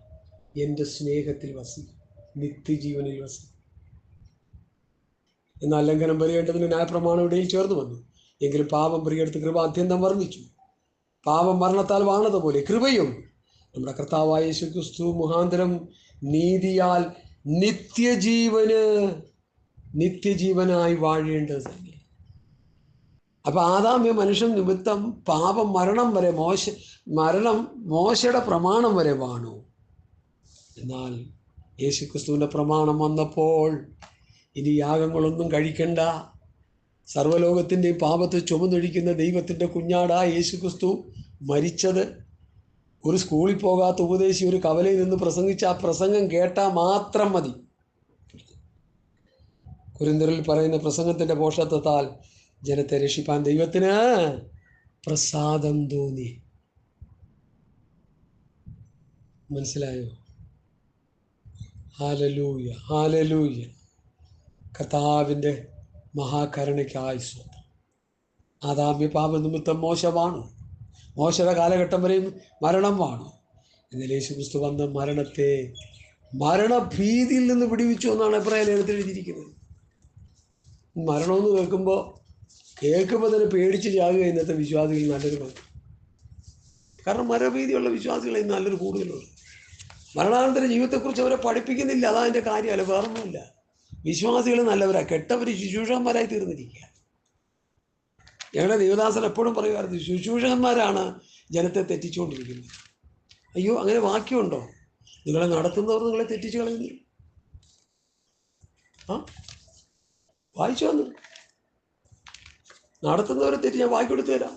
എൻ്റെ സ്നേഹത്തിൽ വസിക്കും, നിത്യജീവനിൽ വസിക്കും. എന്നാൽ ലംഘനം പരിഹരിക്കേണ്ടതിന് ന്യായപ്രമാണം ഇടയിൽ ചേർന്ന് വന്നു. എങ്കിലും പാപം പരിഹരിച്ച് കൃപ അത്യന്തം വർദ്ധിച്ചു. പാപം മരണത്താൽ വാണതുപോലെ കൃപയും നമ്മുടെ കർത്താവായ യേശുക്രിസ്തു മുഖാന്തരം നീതിയാൽ നിത്യജീവനായി വാഴേണ്ടത് തന്നെ. അപ്പൊ ആദാമ്യ മനുഷ്യൻ നിമിത്തം പാപം മരണം വരെ മോശയുടെ പ്രമാണം വരെ വാണു. എന്നാൽ യേശുക്രിസ്തുവിൻ്റെ പ്രമാണം വന്നപ്പോൾ ഇനി യാഗങ്ങളൊന്നും കഴിക്കണ്ട, സർവ്വലോകത്തിൻ്റെയും പാപത്തെ ചുമന്നൊഴിക്കുന്ന ദൈവത്തിൻ്റെ കുഞ്ഞാടാ യേശുക്രിസ്തു മരിച്ചത്. ഒരു സ്കൂളിൽ പോകാത്ത ഉപദേശി ഒരു കവലയിൽ നിന്ന് പ്രസംഗിച്ച ആ പ്രസംഗം കേട്ടാൽ മാത്രം മതി. കൊരിന്ത്യരിൽ പറയുന്ന പ്രസംഗത്തിൻ്റെ പോഷത്വത്താൽ ജനത്തെ രക്ഷിപ്പാൻ ദൈവത്തിന് പ്രസാദം തോന്നി. മനസ്സിലായോ? Hallelujah, hallelujah. കർത്താവിൻ്റെ മഹാകരുണയ്ക്കായി സ്വന്തം. ആദാമ്യ പാപ നിമിത്തം മോശമാണ്, മോശയുടെ കാലഘട്ടം വരെയും മരണം വാണു. എന്നാൽ യേശുക്രിസ്തു വന്ന മരണഭീതിയിൽ നിന്ന് വിടുവിച്ചു എന്നാണ് എബ്രായ ലേഖനത്തിൽ എഴുതിയിരിക്കുന്നത്. മരണമെന്ന് കേൾക്കുമ്പോൾ തന്നെ പേടിച്ച് ചാകുക ഇന്നത്തെ വിശ്വാസികൾ നല്ലൊരു പങ്ക്. കാരണം മരണഭീതിയുള്ള വിശ്വാസികൾ ഇന്ന് നല്ലൊരു കൂടുതലുണ്ട്. മരണാനന്തര ജീവിതത്തെക്കുറിച്ച് അവരെ പഠിപ്പിക്കുന്നില്ല. അതാ അതിൻ്റെ കാര്യമല്ല, വേറൊന്നുമില്ല. വിശ്വാസികൾ നല്ലവരാ, കെട്ടവർ ശുശ്രൂഷകന്മാരായി തീർന്നിരിക്കുക. ഞങ്ങളുടെ ദേവദാസൻ എപ്പോഴും പറയുമായിരുന്നു, ശുശ്രൂഷകന്മാരാണ് ജനത്തെ തെറ്റിച്ചുകൊണ്ടിരിക്കുന്നത്. അയ്യോ, അങ്ങനെ വാക്യമുണ്ടോ? നിങ്ങളെ നടത്തുന്നവർ നിങ്ങളെ തെറ്റിച്ച് കളയുന്നു. വായിച്ചു വന്നു. നടത്തുന്നവരെ തെറ്റി ഞാൻ വായിക്ക് കൊടുത്തു തരാം.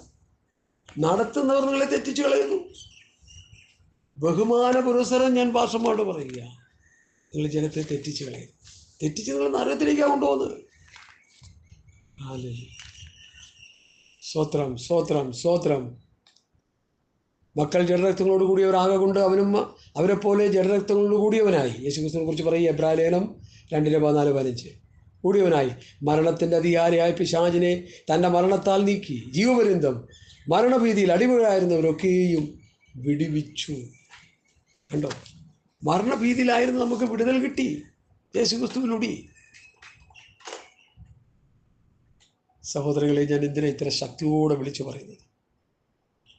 നടത്തുന്നവർ നിങ്ങളെ തെറ്റിച്ച് കളയുന്നു. ബഹുമാന പുരസ്സരം ഞാൻ ഭാഷമായിട്ട് പറയുക, നിങ്ങൾ ജനത്തെ തെറ്റിച്ച് കളയുന്നു. തെറ്റിച്ച് നിങ്ങൾ നരകത്തിലേക്കാണ് കൊണ്ടുപോകുന്നത്. സ്വത്രം സ്വത്രം സ്വത്രം. മക്കൾ ജഡരക്തങ്ങളോട് കൂടിയവരാകെ കൊണ്ട് അവനും അവരെ പോലെ ജഡരക്തങ്ങളോട് കൂടിയവനായി. യേശുക്രിസ്തുവിനെ കുറിച്ച് പറയുക എബ്രായ ലേഖനം 2:14-15. കൂടിയവനായി മരണത്തിൻ്റെ അധികാരിയായ പിശാചിനെ തൻ്റെ മരണത്താൽ നീക്കി ജീവപര്യന്തം മരണഭീതിയിൽ അടിമകളായിരുന്നവരൊക്കെയും വിടുവിച്ചു. കണ്ടോ? മരണഭീതിയിലായിരുന്നു, നമുക്ക് വിടുതൽ കിട്ടി യേശുക്രിസ്തുവിലൂടെ. സഹോദരങ്ങളെ, ഞാൻ എന്തിനാ ഇത്ര ശക്തിയോടെ വിളിച്ചു പറയുന്നത്?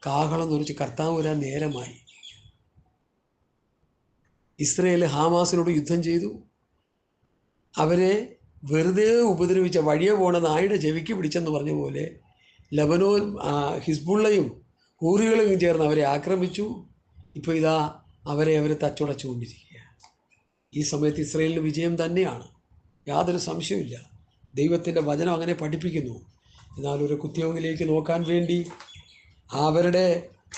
കാഹളം നുറിച്ച് കർത്താവ് വരാൻ നേരമായി. ഇസ്രയേൽ ഹാമാസിനോട് യുദ്ധം ചെയ്തു. അവരെ വെറുതെ ഉപദ്രവിച്ച വഴിയെ പോണ നായുടെ ചെവിക്ക് പിടിച്ചെന്ന് പറഞ്ഞ പോലെ ലബനോൻ ഹിസ്ബുള്ളയും ഹൂറികളും ചേർന്ന് അവരെ ആക്രമിച്ചു. ഇപ്പോൾ ഇതാ അവരെ തച്ചുടച്ചുകൊണ്ടിരിക്കുക. ഈ സമയത്ത് ഇസ്രയേലിന് വിജയം തന്നെയാണ്, യാതൊരു സംശയമില്ല. ദൈവത്തിൻ്റെ വചനം അങ്ങനെ പഠിപ്പിക്കുന്നു. എന്നാൽ ഒരു കുത്തിയോങ്ങിലേക്ക് നോക്കാൻ വേണ്ടി അവരുടെ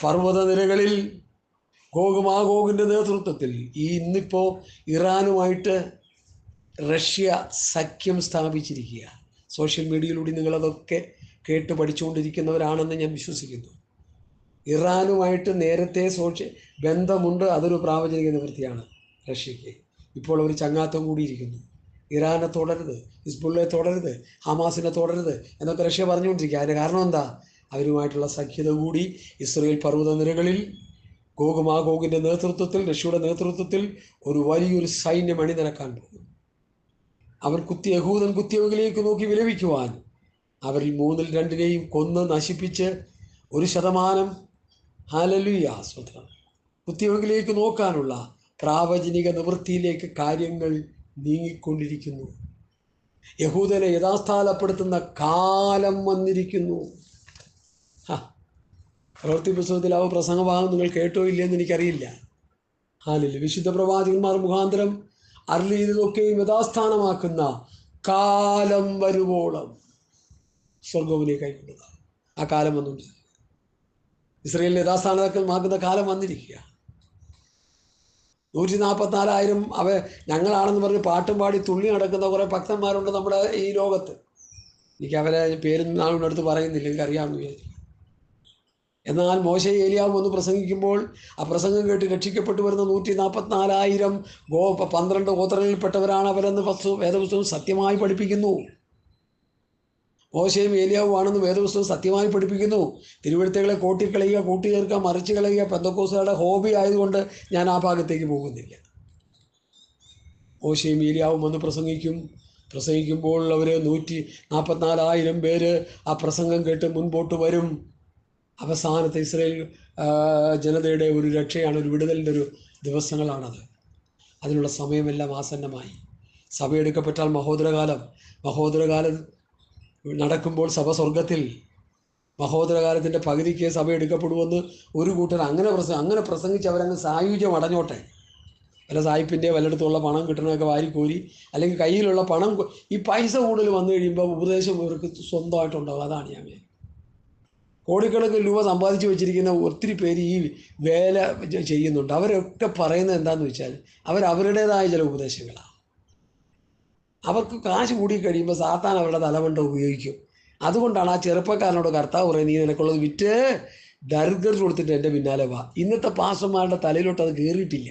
പർവ്വതനിരകളിൽ ഗോഗുമാഗോഗിൻ്റെ നേതൃത്വത്തിൽ ഇന്നിപ്പോൾ ഇറാനുമായിട്ട് റഷ്യ സഖ്യം സ്ഥാപിച്ചിരിക്കുക. സോഷ്യൽ മീഡിയയിലൂടെ നിങ്ങളതൊക്കെ കേട്ട് പഠിച്ചുകൊണ്ടിരിക്കുന്നവരാണെന്ന് ഞാൻ വിശ്വസിക്കുന്നു. ഇറാനുമായിട്ട് നേരത്തെ ബന്ധമുണ്ട്. അതൊരു പ്രാവചനിക നിവൃത്തിയാണ് റഷ്യക്ക്. ഇപ്പോൾ അവർ ചങ്ങാത്തം കൂടിയിരിക്കുന്നു. ഇറാനെ തുടരുത്, ഹിസ്ബുള്ളയെ തുടരുത്, ഹമാസിനെ തുടരുത് എന്നൊക്കെ റഷ്യ പറഞ്ഞുകൊണ്ടിരിക്കുക. അതിൻ്റെ കാരണം എന്താ? അവരുമായിട്ടുള്ള സഖ്യത കൂടി ഇസ്രയേൽ പർവ്വത നിരകളിൽ ഗോഗുമാഗോഗിൻ്റെ നേതൃത്വത്തിൽ, റഷ്യയുടെ നേതൃത്വത്തിൽ ഒരു വലിയൊരു സൈന്യം അണിനിരക്കാൻ പോകും. അവർ യഹൂദൻ കുത്തിയവകിലേക്ക് നോക്കി വിലപിക്കുവാൻ അവരിൽ 2/3 കൊന്ന് നശിപ്പിച്ച് 1% ഹല്ലേലൂയ സ്തോത്രം കുത്തിയവകിലേക്ക് നോക്കാനുള്ള പ്രാവചനിക നിവൃത്തിയിലേക്ക് കാര്യങ്ങൾ നീങ്ങിക്കൊണ്ടിരിക്കുന്നു. യഹൂദനെ യഥാസ്ഥാനപ്പെടുത്തുന്ന കാലം വന്നിരിക്കുന്നു. പ്രവൃത്തി പുസ്തകത്തിൽ ആ പ്രസംഗഭാഗം നിങ്ങൾ കേട്ടോ ഇല്ലെന്ന് എനിക്കറിയില്ല. ഹല്ലേലൂയ. വിശുദ്ധ പ്രവാചകന്മാർ മുഖാന്തരം അരുളി ചെയ്തതൊക്കെയും യഥാസ്ഥാനമാക്കുന്ന കാലം വരുവോളം സ്വർഗവിനെ കൈക്കൊണ്ടതാണ്. ആ കാലം വന്നുകൊണ്ടിരിക്കുക. ഇസ്രയേലിനെ യഥാസ്ഥാനമാക്കുന്ന കാലം വന്നിരിക്കുക. 144,000 ഞങ്ങളാണെന്ന് പറഞ്ഞ് പാട്ടും പാടി തുള്ളി നടക്കുന്ന കുറേ ഭക്തന്മാരുണ്ട് നമ്മുടെ ഈ ലോകത്ത്. എനിക്ക് അവരെ പേരും നാളും അടുത്ത് പറയുന്നില്ല, എനിക്കറിയാമെന്ന് വിചാരിച്ചു. എന്നാൽ മോശെ ഏലിയാവും ഒന്ന് പ്രസംഗിക്കുമ്പോൾ ആ പ്രസംഗം കേട്ട് രക്ഷിക്കപ്പെട്ടു വരുന്ന 144,000 12 ഗോത്രങ്ങളിൽപ്പെട്ടവരാണ് അവരെന്ന് വേദപുസ്തകം സത്യമായി പഠിപ്പിക്കുന്നു. മോശയും ഏലിയാവും ആണെന്ന് വേദപുസ്തകം സത്യമായി പഠിപ്പിക്കുന്നു. തിരുവഴുത്തുകളെ കൂട്ടിക്കളയുക, കൂട്ടിച്ചേർക്കുക, മറിച്ച് കളയുക പെന്തക്കോസ്തുകാരുടെ ഹോബി ആയതുകൊണ്ട് ഞാൻ ആ ഭാഗത്തേക്ക് പോകുന്നില്ല. മോശയും ഏലിയാവും വന്ന് പ്രസംഗിക്കുമ്പോൾ അവർ 144,000 പേര് ആ പ്രസംഗം കേട്ട് മുൻപോട്ട് വരും. അവസാനത്തെ ഇസ്രായേൽ ജനതയുടെ ഒരു രക്ഷയാണ്, ഒരു വിടുതലിൻ്റെ ഒരു ദിവസങ്ങളാണത്. അതിനുള്ള സമയമെല്ലാം ആസന്നമായി. സഭയെടുക്കപ്പെട്ടാൽ മഹോദരകാലം നടക്കുമ്പോൾ സഭ സ്വർഗത്തിൽ മഹോദരകാലത്തിൻ്റെ പകുതിക്ക് സഭ എടുക്കപ്പെടുമെന്ന് ഒരു കൂട്ടർ അങ്ങനെ പ്രസംഗിച്ച് അവരങ്ങ് സായുജ്യം അടഞ്ഞോട്ടെ. വല്ല സായിപ്പിൻ്റെ വല്ലയിടത്തുള്ള പണം കിട്ടണമൊക്കെ വാരിക്കോരി, അല്ലെങ്കിൽ കയ്യിലുള്ള പണം, ഈ പൈസ കൂടുതൽ വന്നു കഴിയുമ്പോൾ ഉപദേശം ഇവർക്ക് സ്വന്തമായിട്ടുണ്ടാവും. അതാണ് ഞാൻ വിചാരിക്കുന്നത്. കോടിക്കണക്കിന് രൂപ സമ്പാദിച്ചു വെച്ചിരിക്കുന്ന ഒത്തിരി പേര് ഈ വേല ചെയ്യുന്നുണ്ട്. അവരൊക്കെ പറയുന്നത് എന്താണെന്ന് വെച്ചാൽ അവരുടേതായ ചില ഉപദേശങ്ങളാണ്. അവർക്ക് കാശ് കൂടി കഴിയുമ്പോൾ സാത്താൻ അവരുടെ തലമണ്ട ഉപയോഗിക്കും. അതുകൊണ്ടാണ് ആ ചെറുപ്പക്കാരനോട് കർത്താവ് പറയുന്നത്, നീ നിനക്കുള്ളത് വിറ്റ് ദരിദ്രർ കൊടുത്തിട്ട് എൻ്റെ പിന്നാലെ വാ. ഇന്നത്തെ പാസ്റ്റർമാരുടെ തലയിലോട്ട് അത് കയറിയിട്ടില്ല.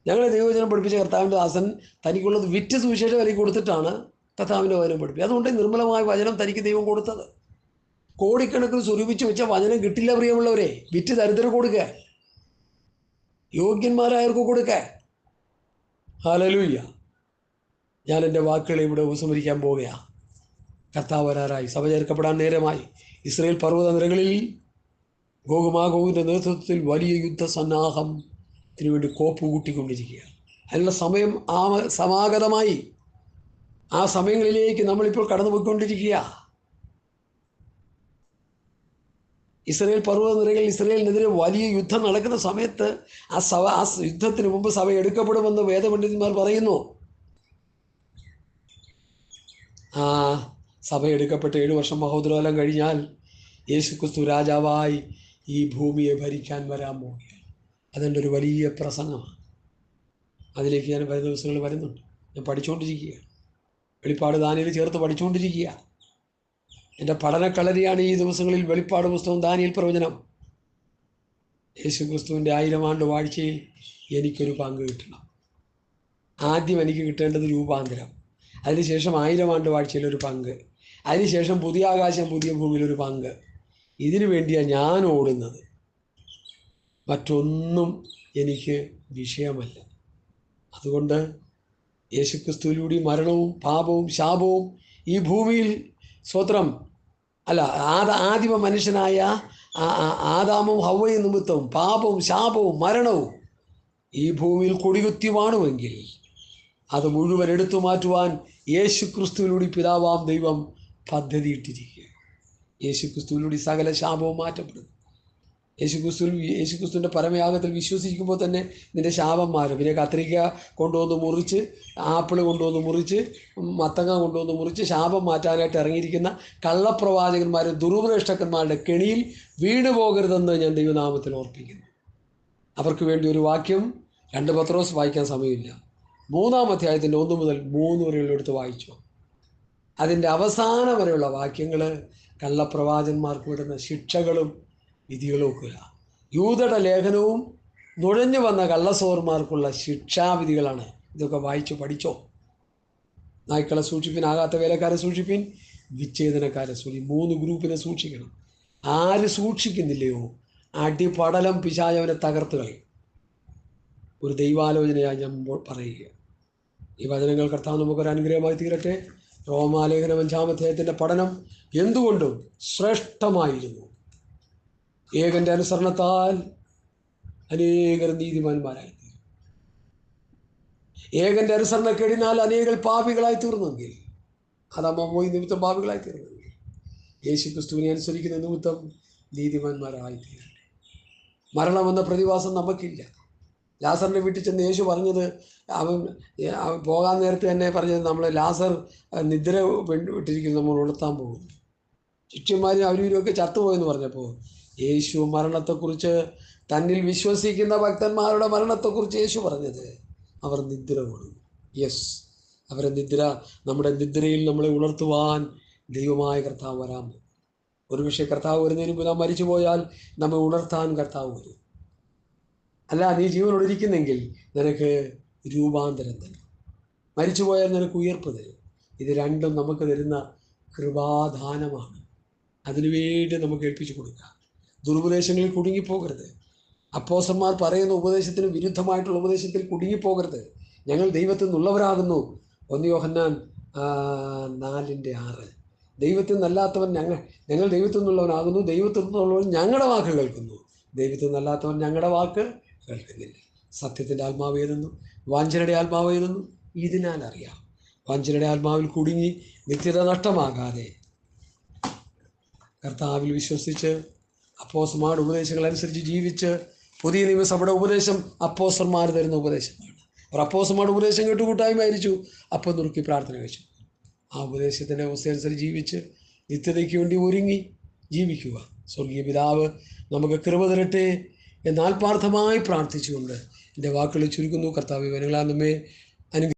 ഞങ്ങളെ ദൈവവചനം പഠിപ്പിച്ച കർത്താവിൻ്റെ ദാസൻ തനിക്കുള്ളത് വിറ്റ് സുവിശേഷ വിലയ്ക്ക് കൊടുത്തിട്ടാണ് കർത്താവിൻ്റെ വചനം പഠിപ്പിച്ചത്. അതുകൊണ്ട് നിർമ്മലമായ വചനം തനിക്ക് ദൈവം കൊടുത്തത്. കോടിക്കണക്കിന് സ്വരൂപിച്ച് വെച്ച വചനം കിട്ടില്ല പ്രിയമുള്ളവരെ. വിറ്റ് ദരിദ്രർ കൊടുക്കുക, യോഗ്യന്മാരായവർക്ക് കൊടുക്കുക. ഹല്ലേലൂയ. ഞാൻ എൻ്റെ വാക്കുകളെ ഇവിടെ ഉപസംഹരിക്കാൻ പോവുകയാണ്. കർത്താവ് വരാറായി, സഭ ചേർക്കപ്പെടാൻ നേരമായി. ഇസ്രയേൽ പർവ്വത നിരകളിൽ ഗോഗുമാഗോഗിൻ്റെ നേതൃത്വത്തിൽ വലിയ യുദ്ധസന്നാഹത്തിന് വേണ്ടി കോപ്പ് കൂട്ടിക്കൊണ്ടിരിക്കുക. അതിനുള്ള സമയം സമാഗതമായി. ആ സമയങ്ങളിലേക്ക് നമ്മളിപ്പോൾ കടന്നുപോയിക്കൊണ്ടിരിക്കുക. ഇസ്രയേൽ പർവ്വത നിരകളിൽ ഇസ്രയേലിനെതിരെ വലിയ യുദ്ധം നടക്കുന്ന സമയത്ത് ആ യുദ്ധത്തിന് മുമ്പ് സഭ എടുക്കപ്പെടുമെന്ന് വേദപണ്ഡിതന്മാർ പറയുന്നു. ആ സഭ എടുക്കപ്പെട്ട് 7 വർഷം മഹോദരകാലം കഴിഞ്ഞാൽ യേശുക്രിസ്തു രാജാവായി ഈ ഭൂമിയെ ഭരിക്കാൻ വരാൻ പോവുകയാണ്. അതെൻ്റെ ഒരു വലിയ പ്രസംഗമാണ്. അതിലേക്ക് ഞാൻ വരുന്ന ദിവസങ്ങളിൽ വരുന്നുണ്ട്. ഞാൻ പഠിച്ചുകൊണ്ടിരിക്കുകയാണ്. വെളിപ്പാട് ദാനിയേൽ ചേർത്ത് പഠിച്ചുകൊണ്ടിരിക്കുക. എൻ്റെ പഠനക്കളരിയാണ് ഈ ദിവസങ്ങളിൽ വെളിപ്പാട് പുസ്തകം, ദാനിയേൽ പ്രവചനം. യേശുക്രിസ്തുവിൻ്റെ 1000 ആണ്ട് വാഴ്ചയിൽ എനിക്കൊരു പങ്ക് കിട്ടണം. ആദ്യം എനിക്ക് കിട്ടേണ്ടത് രൂപാന്തരം, അതിനുശേഷം 1000 ആണ്ട് വാഴ്ചയിലൊരു പങ്ക്, അതിനുശേഷം പുതിയ ആകാശം പുതിയ ഭൂമിയിലൊരു പങ്ക്. ഇതിനു വേണ്ടിയാണ് ഞാൻ ഓടുന്നത്. മറ്റൊന്നും എനിക്ക് വിഷയമല്ല. അതുകൊണ്ട് യേശുക്രിസ്തുവിലൂടെ മരണവും പാപവും ശാപവും ഈ ഭൂമിയിൽ സ്വത്രം ആദിമ മനുഷ്യനായ ആദാമും ഹവ്വയും നിമിത്തവും പാപവും ശാപവും മരണവും ഈ ഭൂമിയിൽ കൊടികുത്തിവാണുവെങ്കിൽ അത് മുഴുവൻ എടുത്തു മാറ്റുവാൻ യേശുക്രിസ്തുവിലൂടെ പിതാവാം ദൈവം പദ്ധതിയിട്ടിരിക്കുക. യേശുക്രിസ്തുവിലൂടെ സകല ശാപവും മാറ്റപ്പെടും. യേശുക്രിസ്തുവിൻ്റെ പരമയാഗത്തിൽ വിശ്വസിക്കുമ്പോൾ തന്നെ നിന്റെ ശാപം മാറും. പിന്നെ കത്രിക കൊണ്ടുവന്ന് മുറിച്ച്, ആപ്പിൾ കൊണ്ടുവന്ന് മുറിച്ച്, മത്തങ്ങ കൊണ്ടുവന്ന് മുറിച്ച് ശാപം മാറ്റാനായിട്ട് ഇറങ്ങിയിരിക്കുന്ന കള്ളപ്രവാചകന്മാർ, ദുർഭ്രഷ്ടന്മാരുടെ കെണിയിൽ വീണു പോകരുതെന്ന് ഞാൻ ദൈവനാമത്തിൽ ഓർപ്പിക്കുന്നു. അവർക്ക് വേണ്ടി ഒരു വാക്യം 2 പത്രോസ് വായിക്കാൻ സമയമില്ല. 3-ാം അധ്യായത്തിൻ്റെ 1 മുതൽ 3 വരെയുള്ള എടുത്ത് വായിച്ചു. അതിൻ്റെ അവസാനം വരെയുള്ള വാക്യങ്ങൾ കള്ളപ്രവാചന്മാർക്ക് വിടുന്ന ശിക്ഷകളും വിധികളും ഒക്കുക. യൂദയുടെ ലേഖനവും നുഴഞ്ഞു വന്ന കള്ളസോർമാർക്കുള്ള ശിക്ഷാവിധികളാണ്. ഇതൊക്കെ വായിച്ച് പഠിച്ചോ. നായ്ക്കളെ സൂക്ഷിപ്പിൻ, ആകാത്ത വേലക്കാരെ സൂക്ഷിപ്പിൻ, വിച്ഛേദനക്കാരെ സൂക്ഷിപ്പിൻ. 3 ഗ്രൂപ്പിനെ സൂക്ഷിക്കണം. ആര് സൂക്ഷിക്കുന്നില്ലയോ അടിപടലം പിശാചവനെ തകർത്ത് കളയും. ഒരു ദൈവാലോചനയായി ഞാൻ പറയുക. ഈ വചനങ്ങൾ കർത്താവ് നമുക്കൊരു അനുഗ്രഹമായി തീരട്ടെ. റോമാലേഖനം 5-ാം അധ്യായത്തിൻ്റെ പഠനം എന്തുകൊണ്ടും ശ്രേഷ്ഠമായിരുന്നു. ഏകൻ്റെ അനുസരണത്താൽ അനേകർ നീതിമാന്മാരായി തീരും. ഏകൻ്റെ അനുസരണക്കേടിനാൽ അനേകർ പാപികളായി തീർന്നെങ്കിൽ, പോയി നിമിത്തം പാപികളായി തീർന്നെങ്കിൽ, യേശു ക്രിസ്തുവിനെ അനുസരിക്കുന്ന നിമിത്തം നീതിമാന്മാരായി തീരട്ടെ. മരണമെന്ന പ്രതിഭാസം നമുക്കില്ല. ലാസറിൻ്റെ വീട്ടിൽ ചെന്ന് യേശു പറഞ്ഞത്, അവൻ പോകാൻ നേരത്തെ തന്നെ പറഞ്ഞത്, നമ്മൾ ലാസർ നിദ്ര വിട്ടിരിക്കുന്നു, നമ്മൾ ഉണർത്താൻ പോകുന്നു. ശിഷ്യന്മാരും അവരൊക്കെ ചത്തുപോയെന്ന് പറഞ്ഞപ്പോൾ യേശു മരണത്തെക്കുറിച്ച്, തന്നിൽ വിശ്വസിക്കുന്ന ഭക്തന്മാരുടെ മരണത്തെക്കുറിച്ച് യേശു പറഞ്ഞത്, അവർ നിദ്ര കൊള്ളും. യെസ്, അവരെ നിദ്ര, നമ്മുടെ നിദ്രയിൽ നമ്മളെ ഉണർത്തുവാൻ ദൈവമായ കർത്താവ് വരാൻ പോകും. ഒരുപക്ഷെ കർത്താവ് വരുന്നതിന് മുമ്പ് നാം മരിച്ചു പോയാൽ നമ്മെ ഉണർത്താൻ കർത്താവ് വരും. അല്ല, നീ ജീവനോടിരിക്കുന്നെങ്കിൽ നിനക്ക് രൂപാന്തരം തരും. മരിച്ചു പോയാൽ നിനക്ക് ഉയർപ്പ് തരും. ഇത് രണ്ടും നമുക്ക് തരുന്ന കൃപാദാനമാണ്. അതിനുവേണ്ടി നമുക്ക് ഏൽപ്പിച്ചു കൊടുക്കാം. ദുരുപദേശങ്ങളിൽ കുടുങ്ങിപ്പോകരുത്. അപ്പോസ്തലന്മാർ പറയുന്ന ഉപദേശത്തിന് വിരുദ്ധമായിട്ടുള്ള ഉപദേശത്തിൽ കുടുങ്ങിപ്പോകരുത്. ഞങ്ങൾ ദൈവത്തിൽ നിന്നുള്ളവരാകുന്നു. 1 യോഹന്നാൻ 4:6. ദൈവത്തിൽ നിന്നല്ലാത്തവൻ ഞങ്ങൾ ദൈവത്തിൽ നിന്നുള്ളവനാകുന്നു. ദൈവത്തിൽ നിന്നുള്ളവൻ ഞങ്ങളുടെ വാക്ക് കേൾക്കുന്നു. ദൈവത്തിൽ നിന്നല്ലാത്തവൻ ഞങ്ങളുടെ വാക്ക് കേൾക്കുന്നില്ല. സത്യത്തിൻ്റെ ആത്മാവ് ഏതെന്നു, വാഞ്ചനയുടെ ആത്മാവ് ഏതെന്നു ഇതിനാൽ അറിയാം. വാഞ്ചനയുടെ ആത്മാവിൽ കുടുങ്ങി നിത്യത നഷ്ടമാകാതെ കർത്താവിൽ വിശ്വസിച്ച് അപ്പോസ്തലന്മാരുടെ ഉപദേശങ്ങൾ അനുസരിച്ച് ജീവിച്ച്, പുതിയ നിയമസഭയുടെ ഉപദേശം അപ്പോസ്തലന്മാർ തരുന്ന ഉപദേശമാണ്. അവർ അപ്പോസ്തലന്മാരുടെ ഉപദേശം കേട്ട് കൂട്ടായ്മ മരിച്ചു, അപ്പം നുറുക്കി പ്രാർത്ഥന കഴിച്ചു. ആ ഉപദേശത്തിൻ്റെ അവസ്ഥയനുസരിച്ച് ജീവിച്ച് നിത്യതയ്ക്ക് വേണ്ടി ഒരുങ്ങി ജീവിക്കുക. സ്വർഗീയ പിതാവ് നമുക്ക് കൃപ തരട്ടെ എന്ന് ആത്മാർത്ഥമായി പ്രാർത്ഥിച്ചുകൊണ്ട് എൻ്റെ വാക്കുകൾ ചുരുക്കുന്നു. കർത്താവ് ഇവനുകളാൽ നമ്മെ അനുഗ്രഹിക്കട്ടെ.